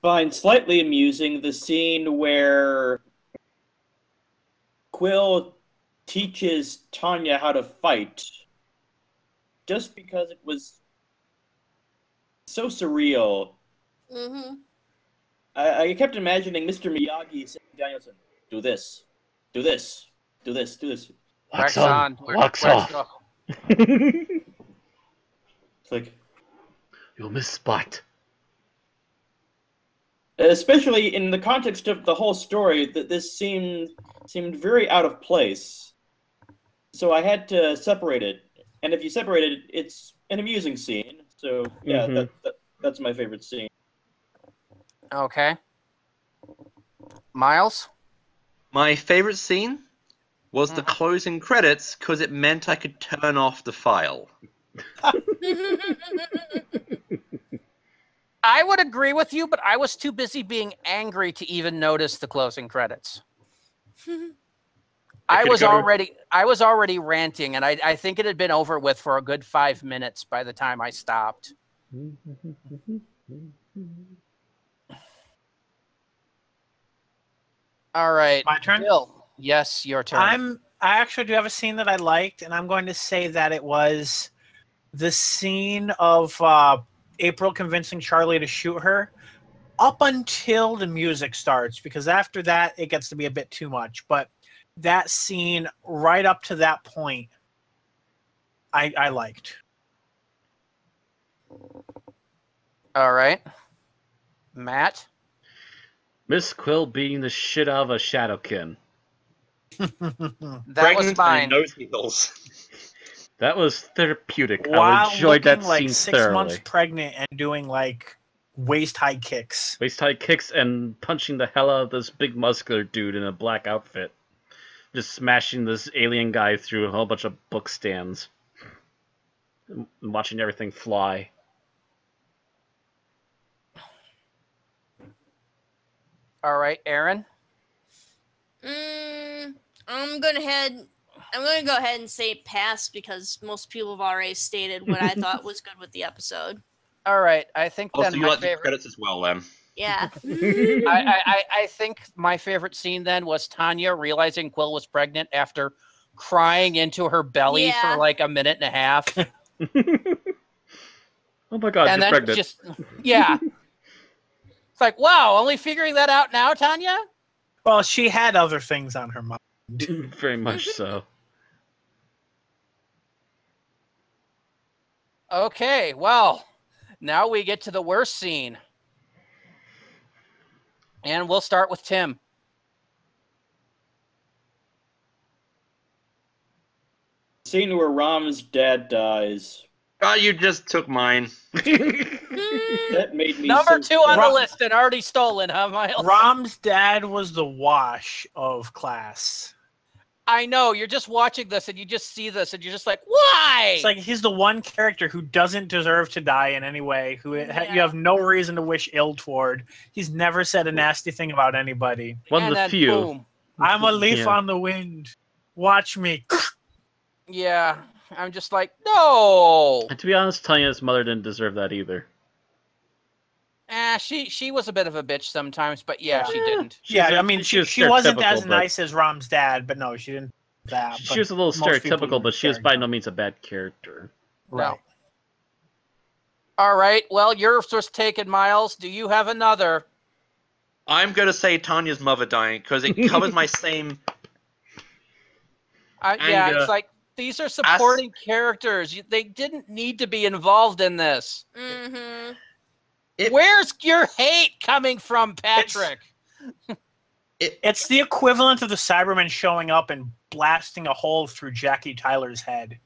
find slightly amusing the scene where Quill teaches Tanya how to fight, just because it was so surreal. Mm-hmm. I kept imagining Mr. Miyagi saying to Danielson, do this, do this, do this, do this. Wax Wax on, on, wax wax off. It's like, You'll miss spot. especially in the context of the whole story, that this seemed very out of place. So I had to separate it. And if you separate it, it's an amusing scene. So yeah, Mhm. that's my favorite scene. Okay. Miles? My favorite scene was the closing credits because it meant I could turn off the file. I would agree with you, but I was too busy being angry to even notice the closing credits. I was already ranting, and I think it had been over with for a good 5 minutes by the time I stopped. All right. My turn? Bill. Yes, your turn. I actually do have a scene that I liked, and I'm going to say that it was the scene of April convincing Charlie to shoot her up until the music starts, because after that it gets to be a bit too much. But that scene right up to that point, I liked. All right. Matt? Miss Quill beating the shit out of a Shadowkin. That was mine. Nose needles. That was therapeutic. I While enjoyed that looking like scene 6 thoroughly. months pregnant and doing like waist high kicks. Waist high kicks and punching the hell out of this big muscular dude in a black outfit. Just smashing this alien guy through a whole bunch of book stands. And watching everything fly. All right, Aaron? I'm gonna go ahead and say pass because most people have already stated what I thought was good with the episode. All right, I think Also, then you my like the favorite. credits as well, then. Yeah. I think my favorite scene then was Tanya realizing Quill was pregnant after crying into her belly Yeah. for like a minute and a half. Oh my god, And you're then pregnant. yeah. It's like, wow, only figuring that out now, Tanya? Well, she had other things on her mind. Very much so. Okay, well, now we get to the worst scene. And we'll start with Tim. Scene where Ram's dad dies. Oh, you just took mine. That made me Number so 2 on sad. the list and already stolen, huh, Miles? Rom's dad was the wash of class. I know, you're just watching this and you just see this and you're just like, why? It's like he's the one character who doesn't deserve to die in any way, who you have no reason to wish ill toward. He's never said a nasty thing about anybody. One and of the then few. boom. I'm a leaf Yeah. on the wind. Watch me. Yeah, I'm just like, no. And to be honest, Tanya's mother didn't deserve that either. She was a bit of a bitch sometimes, but yeah, she didn't. Yeah, I mean, she was she wasn't stereotypical, as but- nice as Rom's dad, but no, she didn't do that. She was a little most people stereotypical, but she was by cared. no means a bad character. Right. All right, well, yours was taken, Miles. Do you have another? I'm going to say Tanya's mother dying because it covers my same... Yeah, And, it's like, these are supporting characters. They didn't need to be involved in this. Mm-hmm. Where's your hate coming from, Patrick? It's the equivalent of the Cybermen showing up and blasting a hole through Jackie Tyler's head.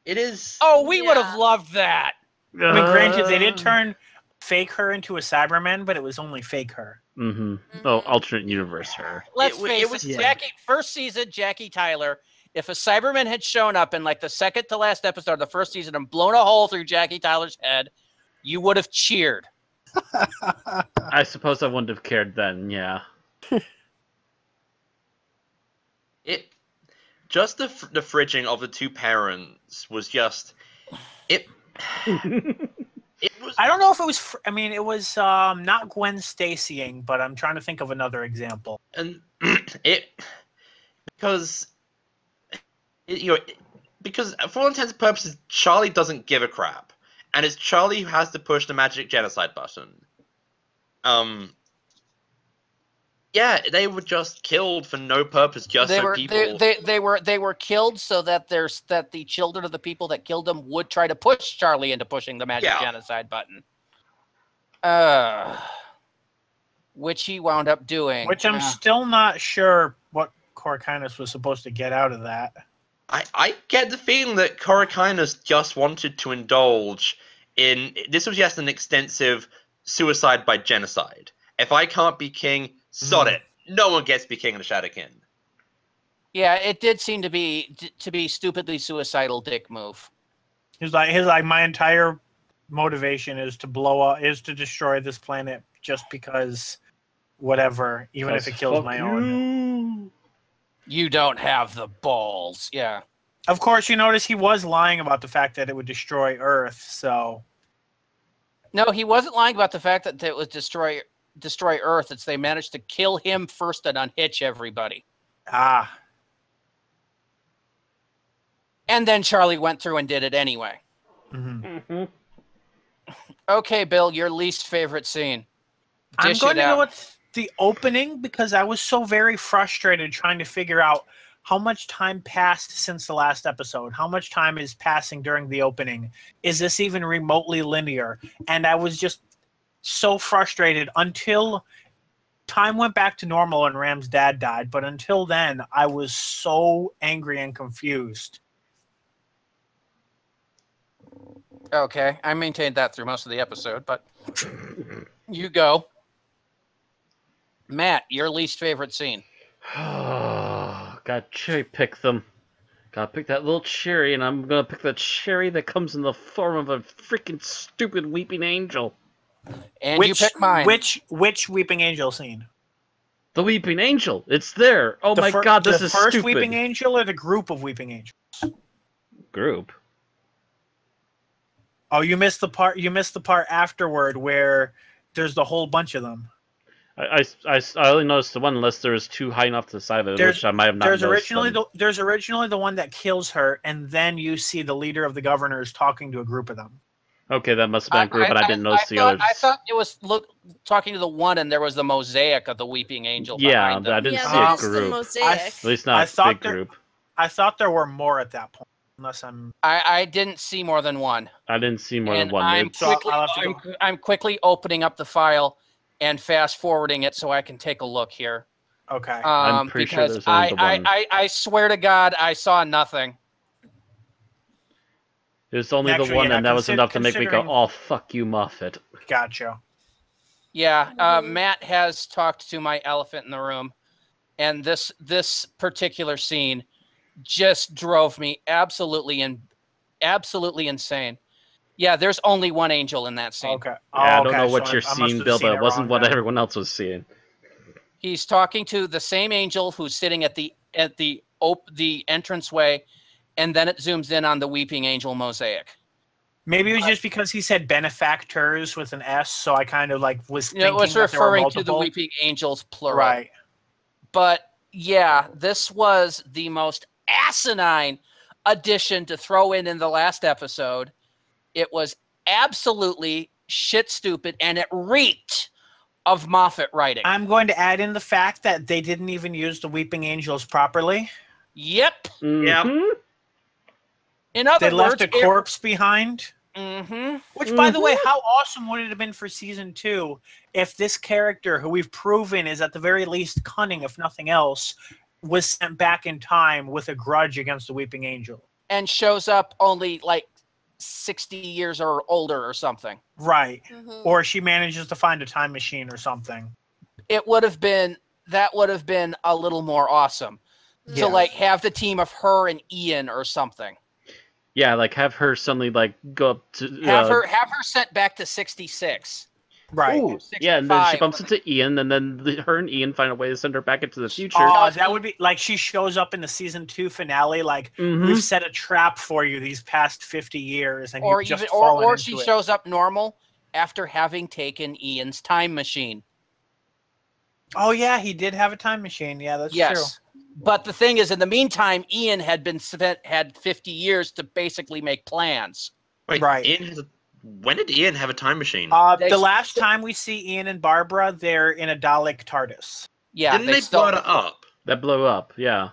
It is... Oh, we would have loved that. I mean, granted, they did turn fake her into a Cyberman, but it was only fake her. Mm-hmm. Oh, alternate universe her. Let's It wa- face it it, was- Jackie, first season, Jackie Tyler, if a Cyberman had shown up in like the second to last episode of the first season and blown a hole through Jackie Tyler's head, you would have cheered. I suppose I wouldn't have cared then, yeah. Just the fridging of the two parents was just... It was... I don't know if it was. It was not Gwen Stacying, but I'm trying to think of another example. And because for all intents and purposes, Charlie doesn't give a crap, and it's Charlie who has to push the magic genocide button. Yeah, they were just killed for no purpose, just They so were people. they were killed so that the children of the people that killed them would try to push Charlie into pushing the magic genocide button. Which he wound up doing. Which I'm still not sure what Corkinus was supposed to get out of that. I get the feeling that Corkinus just wanted to indulge in. This was just an extensive suicide by genocide. If I can't be king, sod it. No one gets to be king of the Shadowkin. Yeah, it did seem to be stupidly suicidal dick move. His like my entire motivation is to blow up, is to destroy this planet just because whatever, even if it kills my own. You don't have the balls. Yeah. Of course, you notice he was lying about the fact that it would destroy Earth, so. No, he wasn't lying about the fact that it would destroy Earth. It's they managed to kill him first and unhitch everybody. Ah. And then Charlie went through and did it anyway. Okay, Bill, your least favorite scene. I'm going to go with the opening because I was so very frustrated trying to figure out how much time passed since the last episode. How much time is passing during the opening? Is this even remotely linear? And I was just so frustrated until time went back to normal and Ram's dad died. But until then, I was so angry and confused. Okay, I maintained that through most of the episode, but you go. Matt, your least favorite scene. Gotta cherry pick them. Gotta pick that little cherry, and I'm gonna pick the cherry that comes in the form of a freaking stupid weeping angel. And you pick mine. Which Weeping Angel scene? The weeping angel. It's there. Oh my god, this is stupid. The first Weeping Angel or the group of Weeping Angels? Group. Oh, you missed the part. You missed the part afterward where there's the whole bunch of them. I only noticed the one unless there was two hiding off to the side of it, which I might have not noticed. There's originally the one that kills her, and then you see the leader of the governors talking to a group of them. Okay, that must have been a group, but I didn't notice the others. I thought it was talking to the one, and there was the mosaic of the Weeping Angel. Yeah, but I didn't see a group. At least not a big group. I thought there were more at that point. Unless I didn't see more than one. I didn't see more than one. I'm quickly opening up the file and fast forwarding it so I can take a look here. Okay. I'm pretty sure there's only the one. I swear to God, I saw nothing. It was only the one, and that was enough to make me go, "Oh, fuck you, Moffat." Gotcha. Yeah, Matt has talked to my elephant in the room, and this particular scene just drove me absolutely insane. Yeah, there's only one angel in that scene. Okay. Yeah, I don't know what you're seeing, Bill, but it wasn't what everyone else was seeing. He's talking to the same angel who's sitting at the entranceway, and then it zooms in on the Weeping Angel mosaic. Maybe it was just because he said benefactors with an S, so I kind of was thinking it was that referring to the Weeping Angels plural. Right. But yeah, this was the most asinine addition to throw in the last episode. It was absolutely shit stupid, and it reeked of Moffat writing. I'm going to add in the fact that they didn't even use the Weeping Angels properly. Yep. Yep. In other they words, left a corpse behind. Which, by the way, how awesome would it have been for season 2 if this character, who we've proven is at the very least cunning, if nothing else, was sent back in time with a grudge against the Weeping Angel. And shows up only 60 years or older or something. Right. Or she manages to find a time machine or something. That would have been a little more awesome. Yeah. To have the team of her and Ian or something. Yeah, have her suddenly go up to have her sent back to 66. Right. Ooh, yeah, and then she bumps into Ian, and then her and Ian find a way to send her back into the future. Oh, that would be she shows up in the season 2 finale. We've set a trap for you these past 50 years, and you've just fallen into she it. shows up normal after having taken Ian's time machine. Oh yeah, he did have a time machine. Yeah, that's true. But the thing is, in the meantime, Ian had 50 years to basically make plans. Wait, right. Ian has When did Ian have a time machine? The last time we see Ian and Barbara, they're in a Dalek TARDIS. Yeah, Didn't they blow it up? That blew up, yeah.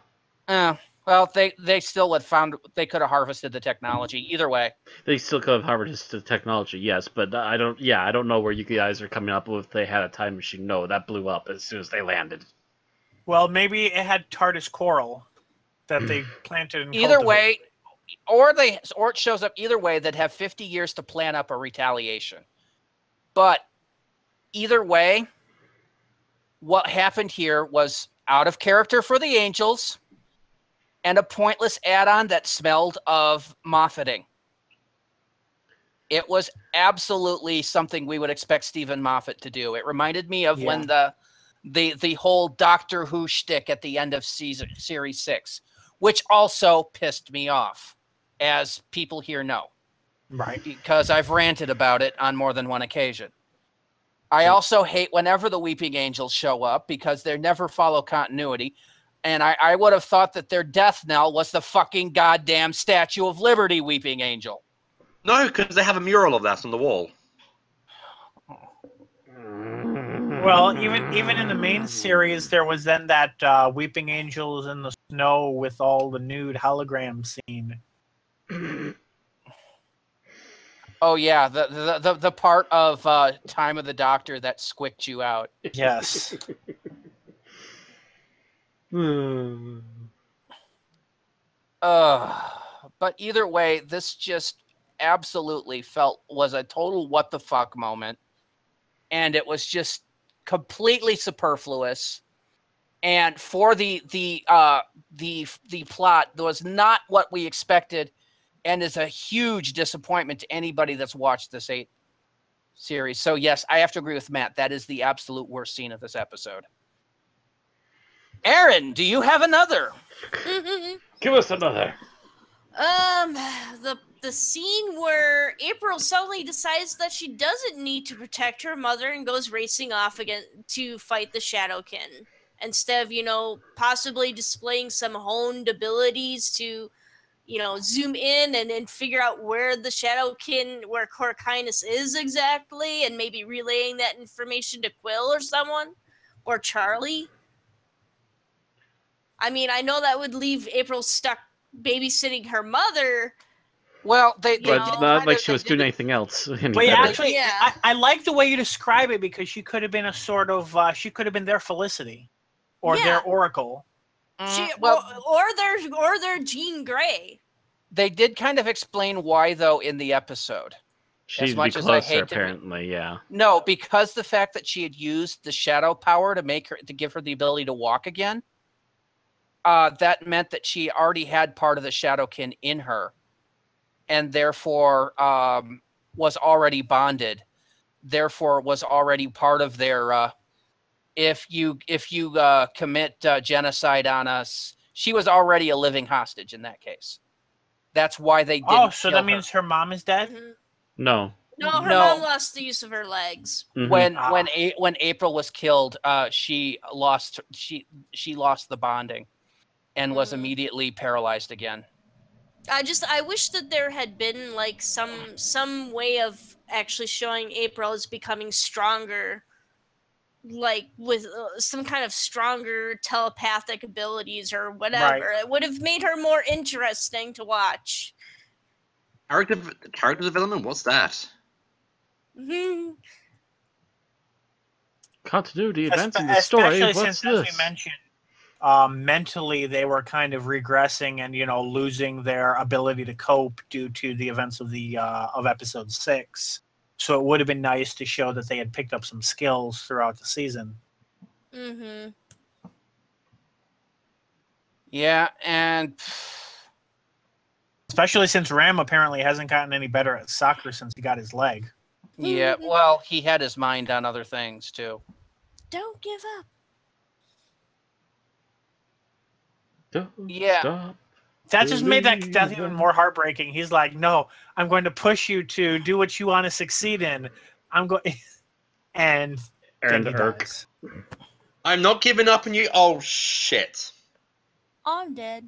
Well, they still would they could have harvested the technology. Either way, They still could have harvested the technology, yes, but I don't know where you guys are coming up with they had a time machine. No, that blew up as soon as they landed. Well, maybe it had TARDIS coral that they planted and either cultivated. way, or it shows up either way. They'd have 50 years to plan up a retaliation. But either way, what happened here was out of character for the Angels and a pointless add-on that smelled of Moffating. It was absolutely something we would expect Stephen Moffat to do. It reminded me of when the whole Doctor Who shtick at the end of Series 6, which also pissed me off, as people here know. Right. Because I've ranted about it on more than one occasion. I also hate whenever the Weeping Angels show up because they never follow continuity. And I would have thought that their death knell was the fucking goddamn Statue of Liberty Weeping Angel. No, because they have a mural of that on the wall. Well, even in the main series, there was then that Weeping Angels in the snow with all the nude hologram scene. Oh yeah, the part of Time of the Doctor that squicked you out. Yes. But either way, this just absolutely was a total what the fuck moment, and it was just completely superfluous. And for the plot, was not what we expected, and is a huge disappointment to anybody that's watched this 8 series. So yes, I have to agree with Matt. That is the absolute worst scene of this episode. Aaron, do you have another? Give us another. The scene where April suddenly decides that she doesn't need to protect her mother and goes racing off again to fight the Shadowkin. Instead of, possibly displaying some honed abilities to, zoom in and figure out where the Shadowkin, where Corkinus is exactly, and maybe relaying that information to Quill or someone, or Charlie. I mean, I know that would leave April stuck babysitting her mother. Well, but not like she was doing anything else. Wait, actually, yeah. I like the way you describe it because she could have been a sort of, she could have been their Felicity, or their Oracle. Or their Jean Grey. They did kind of explain why, though, in the episode. She'd much be as I closer, hate apparently, yeah. No, because the fact that she had used the shadow power to give her the ability to walk again, that meant that she already had part of the Shadowkin in her, and therefore was already bonded. Therefore, was already part of their. If you commit genocide on us, she was already a living hostage in that case. That's why they didn't. Oh, so that means her mom is dead? Mm-hmm. No. No, her mom lost the use of her legs. Mm-hmm. When April was killed, she lost the bonding, and was immediately paralyzed again. I wish that there had been like some way of actually showing April as becoming stronger, like with some kind of stronger telepathic abilities or whatever. Right. It would have made her more interesting to watch. Character development? What's that? Continuity events in the story. What's since, this? As we mentioned, mentally they were kind of regressing and losing their ability to cope due to the events of the of episode 6. So it would have been nice to show that they had picked up some skills throughout the season. Mm-hmm. Yeah, and especially since Ram apparently hasn't gotten any better at soccer since he got his leg. Yeah, well, he had his mind on other things too. Don't give up. Stop. That just made that death even more heartbreaking. He's like, "No, I'm going to push you to do what you want to succeed in. I'm going," and then he dies. I'm not giving up on you. Oh shit! I'm dead.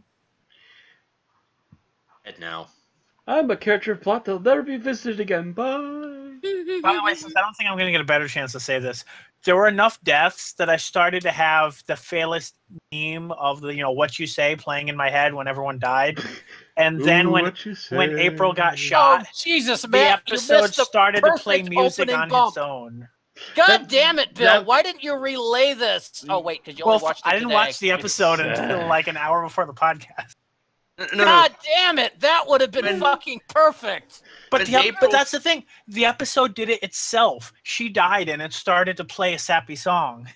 Dead now. I'm a character plot that'll never be visited again. Bye. By the way, since I don't think I'm going to get a better chance to say this, there were enough deaths that I started to have the failest meme of the what you say playing in my head when everyone died, and then Ooh, when what you April got Oh, shot, Jesus, the man. You episode missed the started to play perfect music opening on bump. its own. God damn it, Bill. that- Why didn't you relay this? Oh, wait, because you Well, only watched it I didn't today. watch the episode until like an hour before the podcast. No, God damn it. That would have been fucking perfect. But When but April- that's the thing. The episode did it itself. She died, and it started to play a sappy song.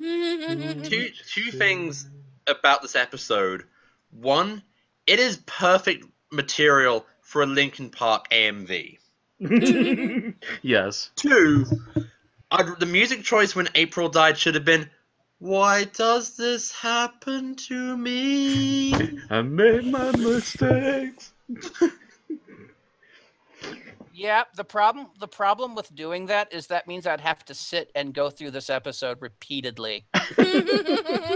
two things about this episode. One, it is perfect material for a Linkin Park AMV. Yes. Two, the music choice when April died should have been, "Why does this happen to me?" I made my mistakes. Yeah, the problem with doing that is that means I'd have to sit and go through this episode repeatedly.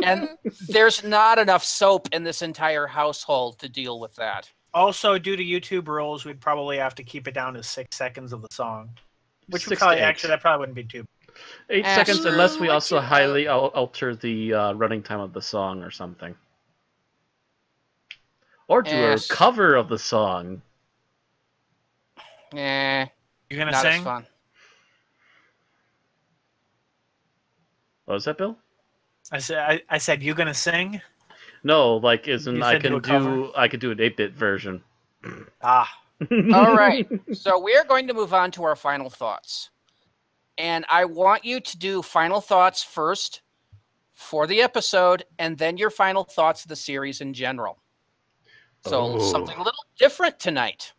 And there's not enough soap in this entire household to deal with that. Also, due to YouTube rules, we'd probably have to keep it down to 6 seconds of the song, which would 6 to probably 8. that probably wouldn't be too. 8 Ah, seconds, unless we what also you- highly alter the running time of the song or something. Or do Yes. a cover of the song. Eh, You gonna not as sing? fun. What was that, Bill? I said you gonna sing? No, like isn't You I said do can a cover? I could do an 8-bit version. Ah, All right. So we're going to move on to our final thoughts. And I want you to do final thoughts first for the episode, and then your final thoughts of the series in general. So Oh. something a little different tonight,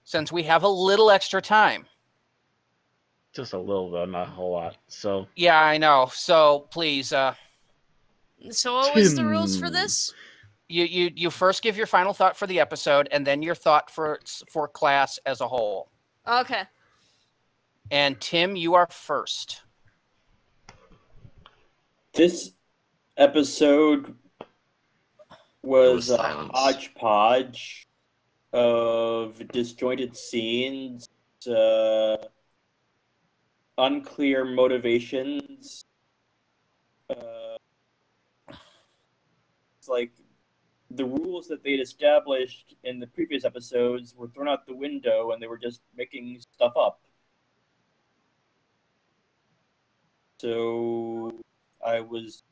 since we have a little extra time. Just a little though, not a whole lot. So Yeah, I know. So please, So what was the rules for Tim. this? you first give your final thought for the episode, and then your thought for class as a whole. Okay. And Tim, you are first. This episode was a silence. hodgepodge of disjointed scenes, unclear motivations. It's like the rules that they'd established in the previous episodes were thrown out the window, and they were just making stuff up. So I was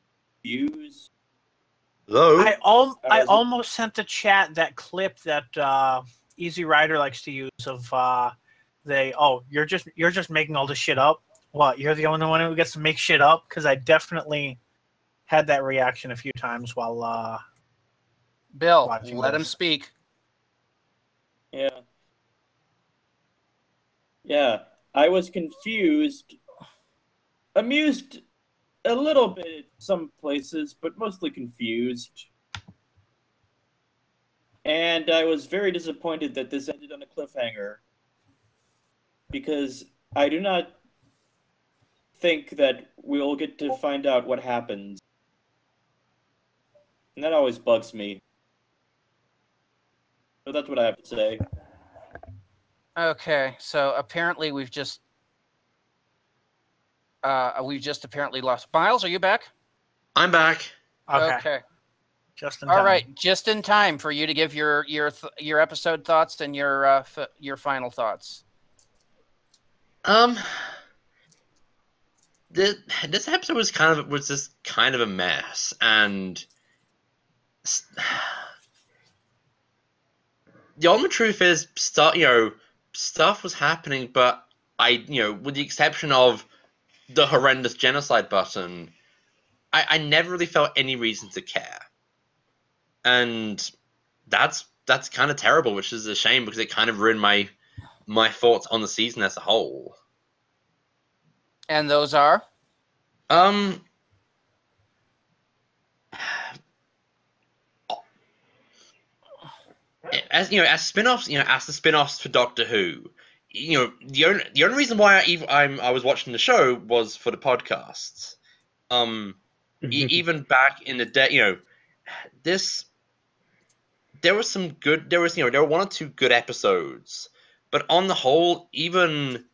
confused. Though, I was- almost sent the chat that clip that Easy Rider likes to use of you're just making all this shit up. What, you're the only one who gets to make shit up? Because I definitely had that reaction a few times while Bill, Watching let him this. speak. Yeah. Yeah. I was confused, amused a little bit at some places, but mostly confused. And I was very disappointed that this ended on a cliffhanger, because I do not think that we'll get to find out what happens. And that always bugs me. So that's what I have to say. Okay, so apparently we've just apparently lost. Miles, are you back? I'm back. okay, just in All time. right, just in time for you to give your episode thoughts and your final thoughts. This episode was just kind of a mess, and the ultimate truth is, stuff was happening, but with the exception of the horrendous genocide button, I never really felt any reason to care, and that's kind of terrible, which is a shame because it kind of ruined my thoughts on the season as a whole. And those are? As spin-offs, as the spin-offs for Doctor Who, the only reason why I was watching the show was for the podcasts. Even back in the day, this there were some good. There were one or two good episodes, but on the whole, even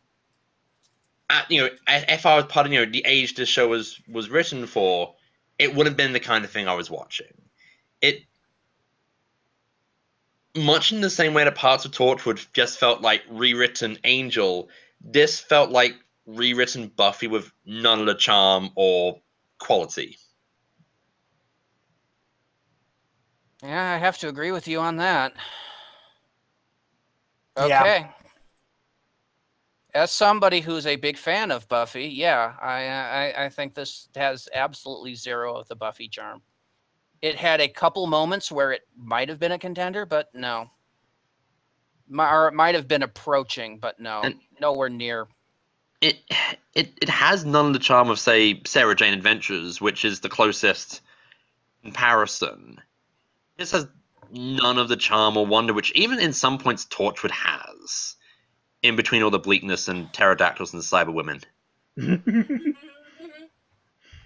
if I was part of the age this show was written for, it wouldn't have been the kind of thing I was watching. It much in the same way that parts of Torchwood just felt like rewritten Angel. This felt like rewritten Buffy with none of the charm or quality. Yeah, I have to agree with you on that. Okay. Yeah. As somebody who's a big fan of Buffy, yeah, I think this has absolutely zero of the Buffy charm. It had a couple moments where it might have been a contender, but no. Or it might have been approaching, but no, nowhere near. It has none of the charm of, say, Sarah Jane Adventures, which is the closest comparison. This has none of the charm or wonder, which even in some points Torchwood has, in between all the bleakness and pterodactyls and cyberwomen.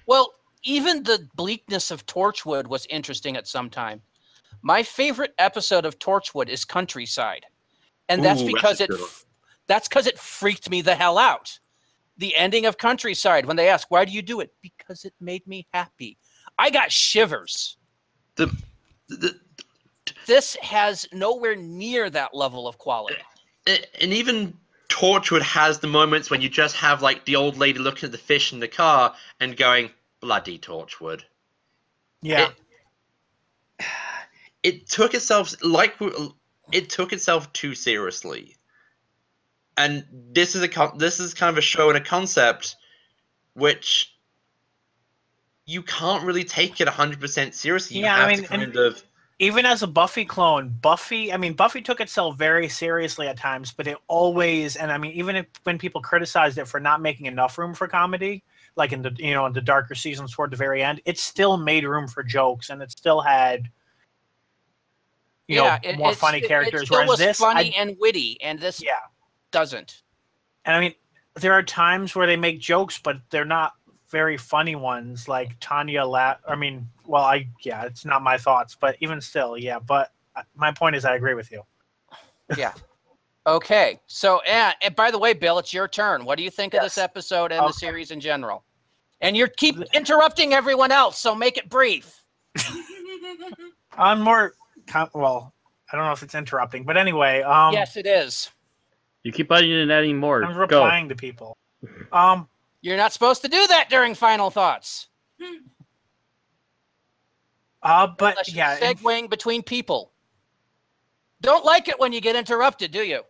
Well, even the bleakness of Torchwood was interesting at some time. My favorite episode of Torchwood is Countryside. And that's because it freaked me the hell out. The ending of Countryside, when they ask, why do you do it? Because it made me happy. I got shivers. This has nowhere near that level of quality. And even Torchwood has the moments when you just have like the old lady looking at the fish in the car and going, bloody Torchwood. Yeah. It took itself too seriously. And this is kind of a show and a concept which you can't really take it 100% seriously. Even as a Buffy clone, Buffy took itself very seriously at times, but it always, even when people criticized it for not making enough room for comedy, like in the darker seasons toward the very end, it still made room for jokes, and it still had more funny characters. It still whereas was this funny and witty, and this doesn't. And there are times where they make jokes, but they're not very funny ones, like Tanya it's not my thoughts, but even still, yeah. But my point is, I agree with you. Yeah. Okay. So, and by the way, Bill, it's your turn. What do you think of this episode and the series in general? And you keep interrupting everyone else, so make it brief. I don't know if it's interrupting, but anyway. Yes, it is. You keep adding more. I'm replying to people. You're not supposed to do that during final thoughts. But yeah, segueing between people. Don't like it when you get interrupted, do you?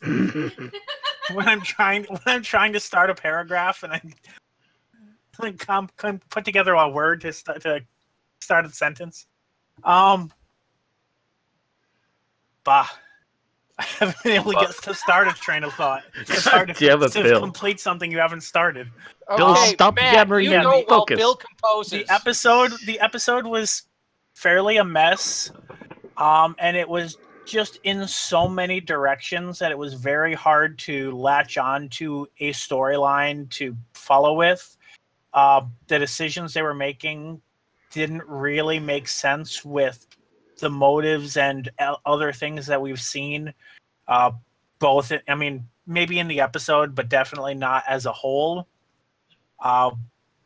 when I'm trying to start a paragraph and I put together a word to start a sentence. I haven't been able to get to start a train of thought. It's hard to complete something you haven't started. Bill, stop yammering and focus. Bill composes. The episode was fairly a mess, and it was just in so many directions that it was very hard to latch on to a storyline to follow with. The decisions they were making didn't really make sense with the motives and other things that we've seen, maybe in the episode, but definitely not as a whole,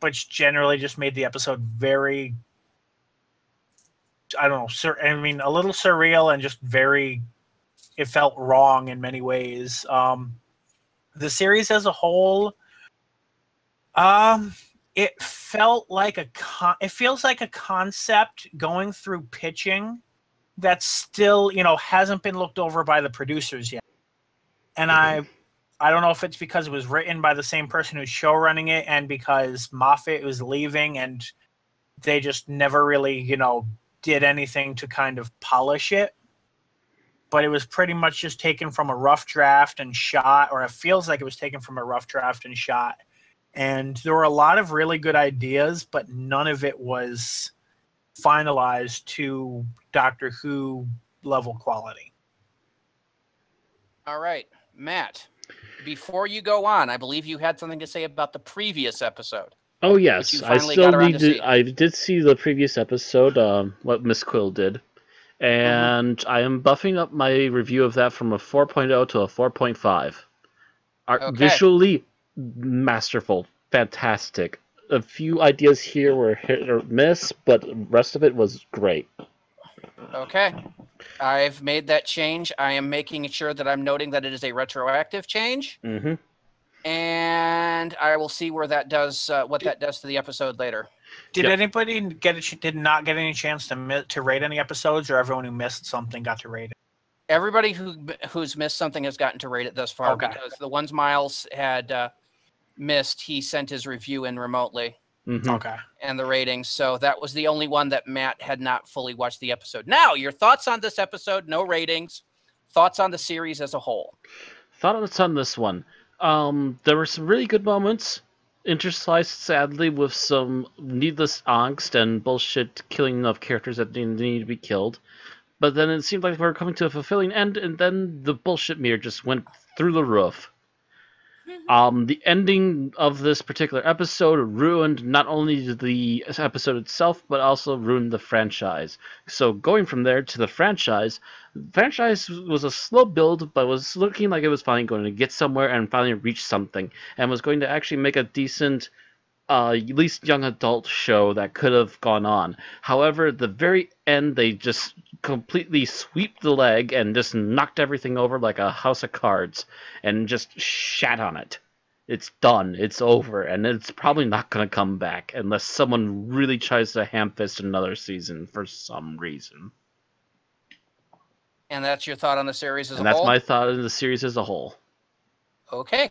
which generally just made the episode very, a little surreal and just it felt wrong in many ways. The series as a whole, it feels like a concept going through pitching that still, hasn't been looked over by the producers yet. And I don't know if it's because it was written by the same person who's show running it and because Moffat was leaving and they just never really, did anything to kind of polish it. But it was pretty much just taken from a rough draft and shot, or it feels like it was taken from a rough draft and shot. And there were a lot of really good ideas, but none of it was finalized to Doctor Who level quality. All right, Matt, before you go on, I believe you had something to say about the previous episode. Oh, yes. I did see the previous episode, what Miss Quill did. and I am buffing up my review of that from a 4.0 to a 4.5. Okay. Visually masterful, fantastic. A few ideas here were hit or miss, but the rest of it was great. Okay. I've made that change. I am making sure that I'm noting that it is a retroactive change. Mm-hmm. And I will see where that does, what that does to the episode later. Did Yep. anybody did not get any chance to rate any episodes, or everyone who missed something got to rate it? Everybody who's missed something has gotten to rate it thus far, Okay. because the ones Miles had missed, he sent his review in remotely Mm-hmm. Okay. and the ratings. So that was the only one that Matt had not fully watched the episode. Now, your thoughts on this episode, no ratings, thoughts on the series as a whole. Thoughts on this one. There were some really good moments, intersliced sadly with some needless angst and bullshit killing of characters that didn't need to be killed. But then it seemed like we were coming to a fulfilling end, and then the bullshit meter just went through the roof. The ending of this particular episode ruined not only the episode itself, but also ruined the franchise. So going from there to the franchise was a slow build, but was looking like it was finally going to get somewhere and finally reach something, and was going to actually make a decent, at least young adult show that could have gone on. However, at the very end, they just completely sweep the leg and just knocked everything over like a house of cards and just shat on it. It's done. It's over, and it's probably not going to come back unless someone really tries to ham-fist another season for some reason. And that's your thought on the series as And a that's whole? my thought on the series as a whole. Okay.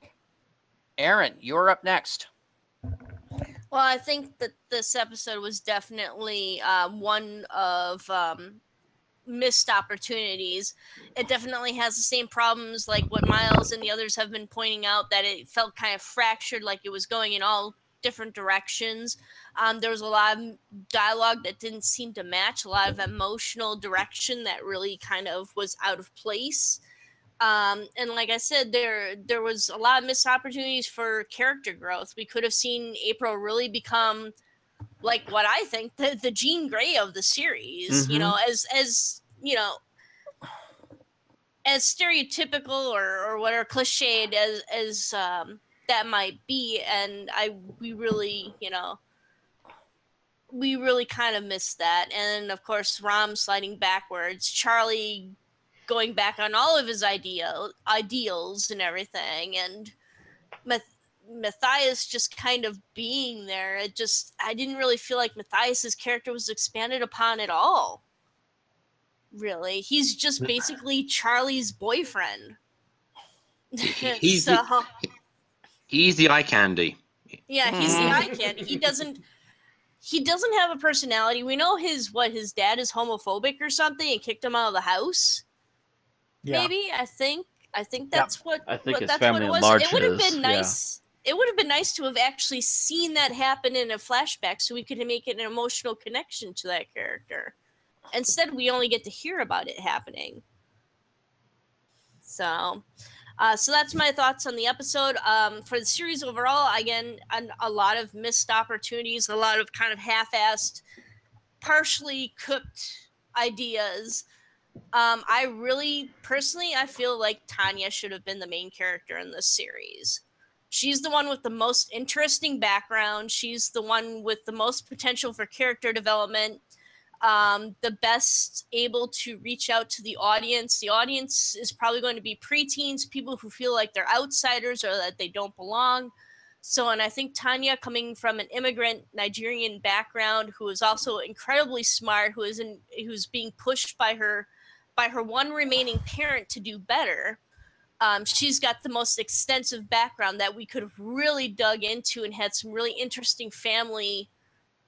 Aaron, you're up next. Well, I think that this episode was definitely one of missed opportunities. It definitely has the same problems like what Miles and the others have been pointing out, that it felt kind of fractured, like it was going in all different directions. There was a lot of dialogue that didn't seem to match, a lot of emotional direction that really kind of was out of place. And like I said, there was a lot of missed opportunities for character growth. We could have seen April really become like what I think the Jean Grey of the series. You know, as you know, as stereotypical or whatever cliched as that might be. And we really kind of missed that. And of course, Rom sliding backwards, Charlie going back on all of his ideals and everything, and Matthias just kind of being there. I didn't really feel like Matthias's character was expanded upon at all. Really, he's just basically Charlie's boyfriend. He's the eye candy. Yeah, he's the eye candy. He doesn't have a personality. We know his dad is homophobic or something and kicked him out of the house. Yeah. Maybe I think that's what I think his that's family what it at was. large It would have is, been nice. It would have been nice to have actually seen that happen in a flashback, so we could make it an emotional connection to that character. Instead, we only get to hear about it happening. So that's my thoughts on the episode. For the series overall, again, a lot of missed opportunities, a lot of kind of half-assed, partially cooked ideas. I really, personally, I feel like Tanya should have been the main character in this series. She's the one with the most interesting background. She's the one with the most potential for character development. The best able to reach out to the audience. The audience is probably going to be preteens, people who feel like they're outsiders or that they don't belong. So, and I think Tanya, coming from an immigrant Nigerian background, who is also incredibly smart, who's being pushed by her one remaining parent to do better. She's got the most extensive background that we could have really dug into and had some really interesting family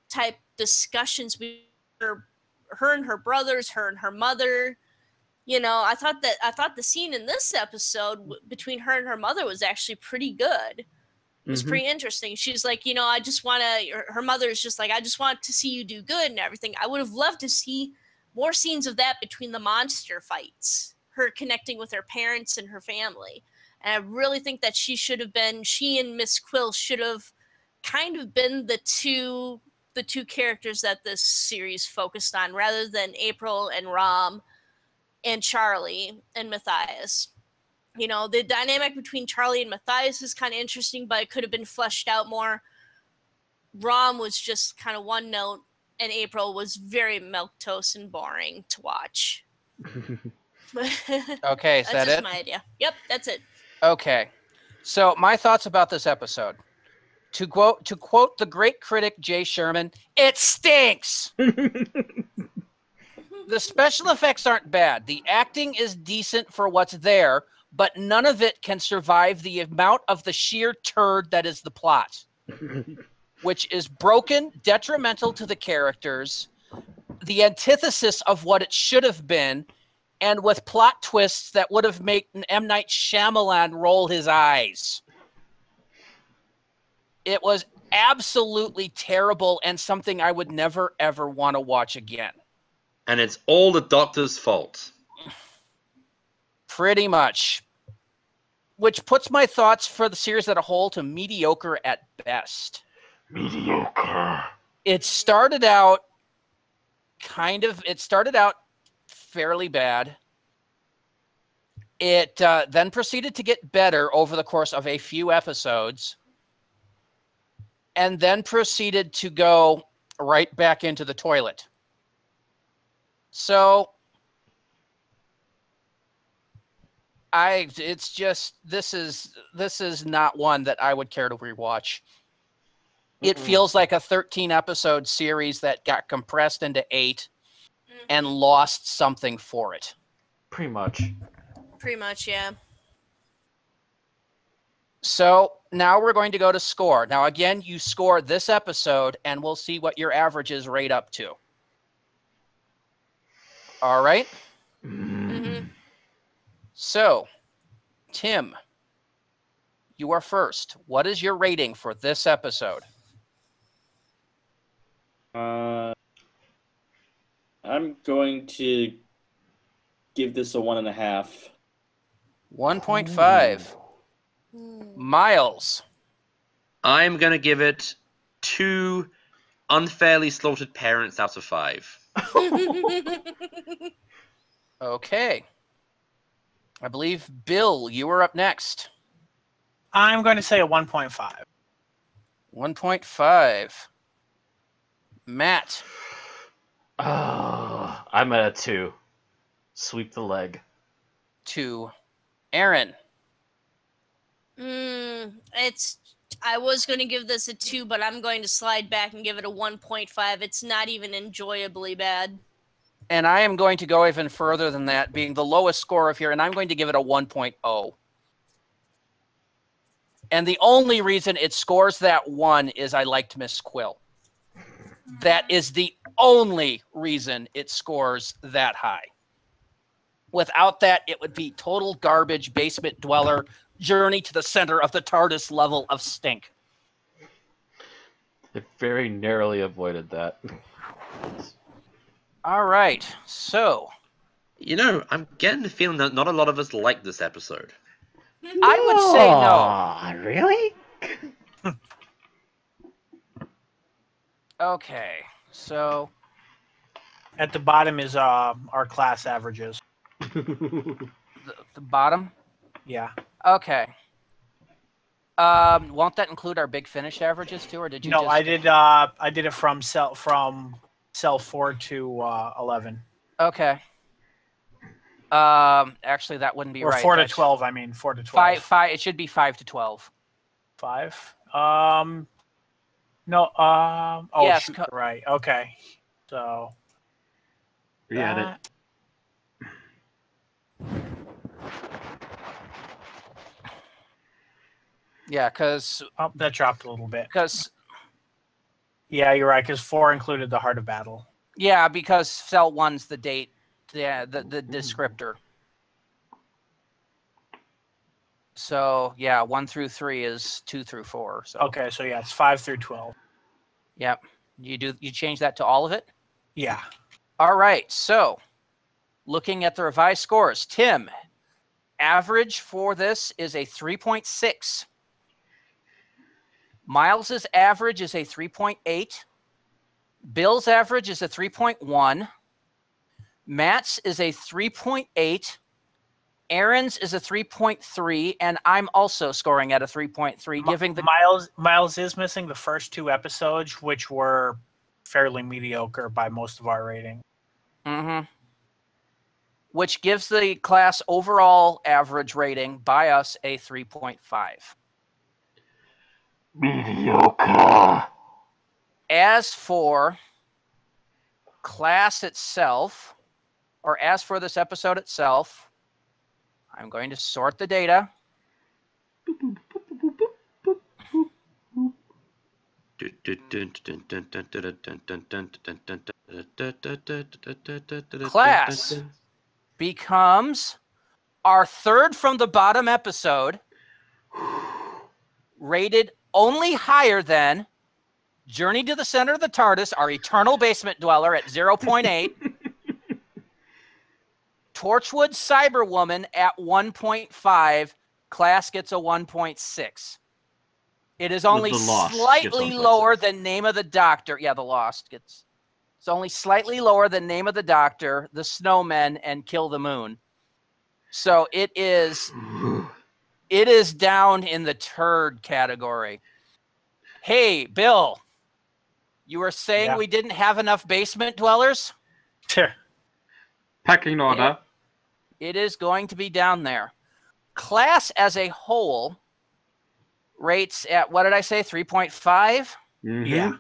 type discussions with her and her brothers, her and her mother. You know, I thought the scene in this episode between her and her mother was actually pretty good. It was pretty interesting. She's like, her mother is just like, I just want to see you do good and everything. I would have loved to see more scenes of that between the monster fights, her connecting with her parents and her family. And I really think that she and Miss Quill should have kind of been the the two characters that this series focused on, rather than April and Rom and Charlie and Matthias. You know, the dynamic between Charlie and Matthias is kind of interesting, but it could have been fleshed out more. Rom was just kind of one note, and April was very milquetoast and boring to watch. Okay, is That's that just it? my idea. Yep, that's it. Okay. So my thoughts about this episode. To quote the great critic Jay Sherman, it stinks. The special effects aren't bad. The acting is decent for what's there, but none of it can survive the amount of the sheer turd that is the plot, which is broken, detrimental to the characters, the antithesis of what it should have been, and with plot twists that would have made M. Night Shyamalan roll his eyes. It was absolutely terrible and something I would never, ever want to watch again. And it's all the Doctor's fault. Pretty much. Which puts my thoughts for the series as a whole to mediocre at best. Mediocre. It started out fairly bad. It then proceeded to get better over the course of a few episodes, and then proceeded to go right back into the toilet. So this is not one that I would care to rewatch. It feels like a 13 episode series that got compressed into 8 and lost something for it. Pretty much. Pretty much, yeah. So now we're going to go to score. Now, again, you score this episode, and we'll see what your averages rate up to. All right? Mm-hmm. So, Tim, you are first. What is your rating for this episode? I'm going to give this a 1.5. 1.5. Miles. I'm going to give it 2 unfairly slaughtered parents out of 5. Okay. I believe, Bill, you were up next. I'm going to say a 1.5. 1.5. Matt. I'm at a 2. Sweep the leg. 2. Aaron. I was going to give this a 2, but I'm going to slide back and give it a 1.5. It's not even enjoyably bad. And I am going to go even further than that, being the lowest score of here, and I'm going to give it a 1.0. And the only reason it scores that 1 is I liked Miss Quill. That is the only reason it scores that high. Without that, it would be total garbage, basement dweller, journey to the center of the TARDIS level of stink. I very narrowly avoided that. All right, so... You know, I'm getting the feeling that not a lot of us like this episode. I would say no. Really? Okay, so... At the bottom is our class averages. The bottom? Yeah. Okay. Won't that include our Big Finish averages too, or did you? No, just... I did it from cell 4 to 11. Okay. Actually, that wouldn't be or right. 4 to That's 12. I mean, 4 to 12. Five. It should be 5 to 12. 5. No. Oh, yes, shoot, right. Okay. So. Read it. Yeah, because that dropped a little bit. Because yeah, you're right. Because 4 included the Heart of Battle. Yeah, because cell 1's the date. Yeah, the descriptor. So yeah, 1 through 3 is 2 through 4. So okay, so yeah, it's 5 through 12. Yep. You change that to all of it? Yeah. All right. So looking at the revised scores, Tim, average for this is a 3.6. Miles's average is a 3.8. Bill's average is a 3.1. Matt's is a 3.8. Aaron's is a 3.3, and I'm also scoring at a 3.3, giving the Miles is missing the first 2 episodes, which were fairly mediocre by most of our rating. Which gives the class overall average rating by us a 3.5. Mediocre. As for class itself, or as for this episode itself, I'm going to sort the data. Class becomes our third from the bottom episode, rated only higher than Journey to the Center of the TARDIS, our Eternal Basement Dweller at 0.8. Torchwood Cyberwoman at 1.5. Class gets a 1.6. It is only slightly lower than Name of the Doctor. Yeah, The Lost gets. It's only slightly lower than Name of the Doctor, The Snowmen, and Kill the Moon. So it is down in the turd category. Hey, Bill, you were saying we didn't have enough basement dwellers? Sure. Pecking order. It is going to be down there. Class as a whole rates at, what did I say, 3.5? Yeah.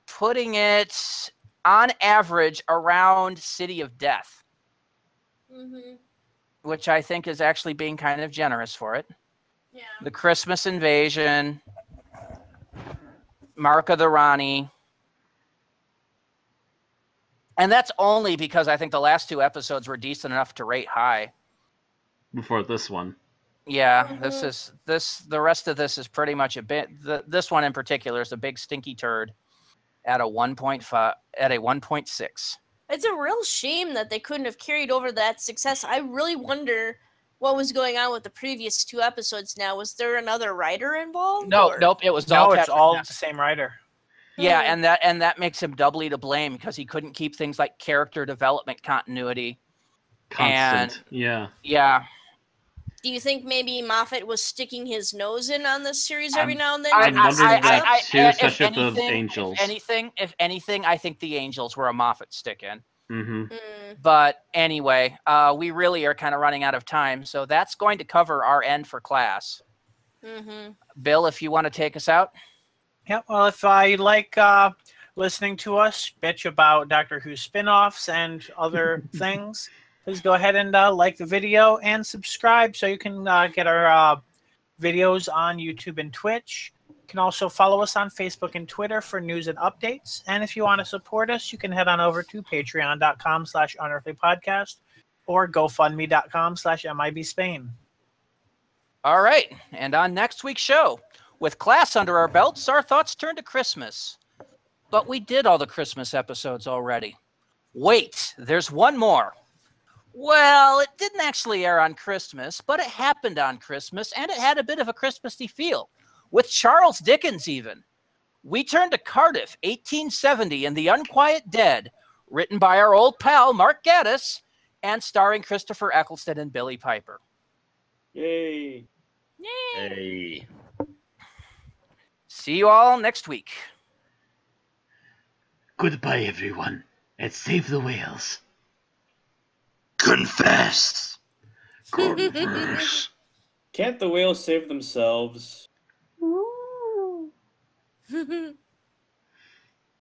Putting it on average around City of Death, which I think is actually being kind of generous for it. Yeah. The Christmas Invasion, Mark of the Rani. And that's only because I think the last 2 episodes were decent enough to rate high. Before this one. Yeah, the rest of this is pretty much a bit. This one in particular is a big stinky turd at a 1.5, at a 1.6. It's a real shame that they couldn't have carried over that success. I really wonder what was going on with the previous 2 episodes now. Was there another writer involved? Nope, it was it's all the same writer. Yeah, and that makes him doubly to blame because he couldn't keep things like character development continuity. Constant. Yeah. Do you think maybe Moffat was sticking his nose in on this series every now and then? I'm wondering that too, especially if with the Angels. If anything, I think the Angels were a Moffat stick-in. Mm-hmm. But anyway, we really are kind of running out of time, so that's going to cover our end for class. Bill, if you want to take us out. Yeah, well, if you like listening to us bitch about Doctor Who spin-offs and other things, please go ahead and like the video and subscribe so you can get our videos on YouTube and Twitch. You can also follow us on Facebook and Twitter for news and updates. And if you want to support us, you can head on over to patreon.com/unearthlypodcast or gofundme.com/MIBSpain. All right, and on next week's show, with class under our belts, our thoughts turn to Christmas. But we did all the Christmas episodes already. Wait, there's one more. Well, it didn't actually air on Christmas, but it happened on Christmas, and it had a bit of a Christmassy feel, with Charles Dickens even. We turn to Cardiff, 1870, in The Unquiet Dead, written by our old pal Mark Gatiss, and starring Christopher Eccleston and Billy Piper. Yay. Hey. See you all next week. Goodbye, everyone, and save the whales. Confess. Confess. Can't the whales save themselves?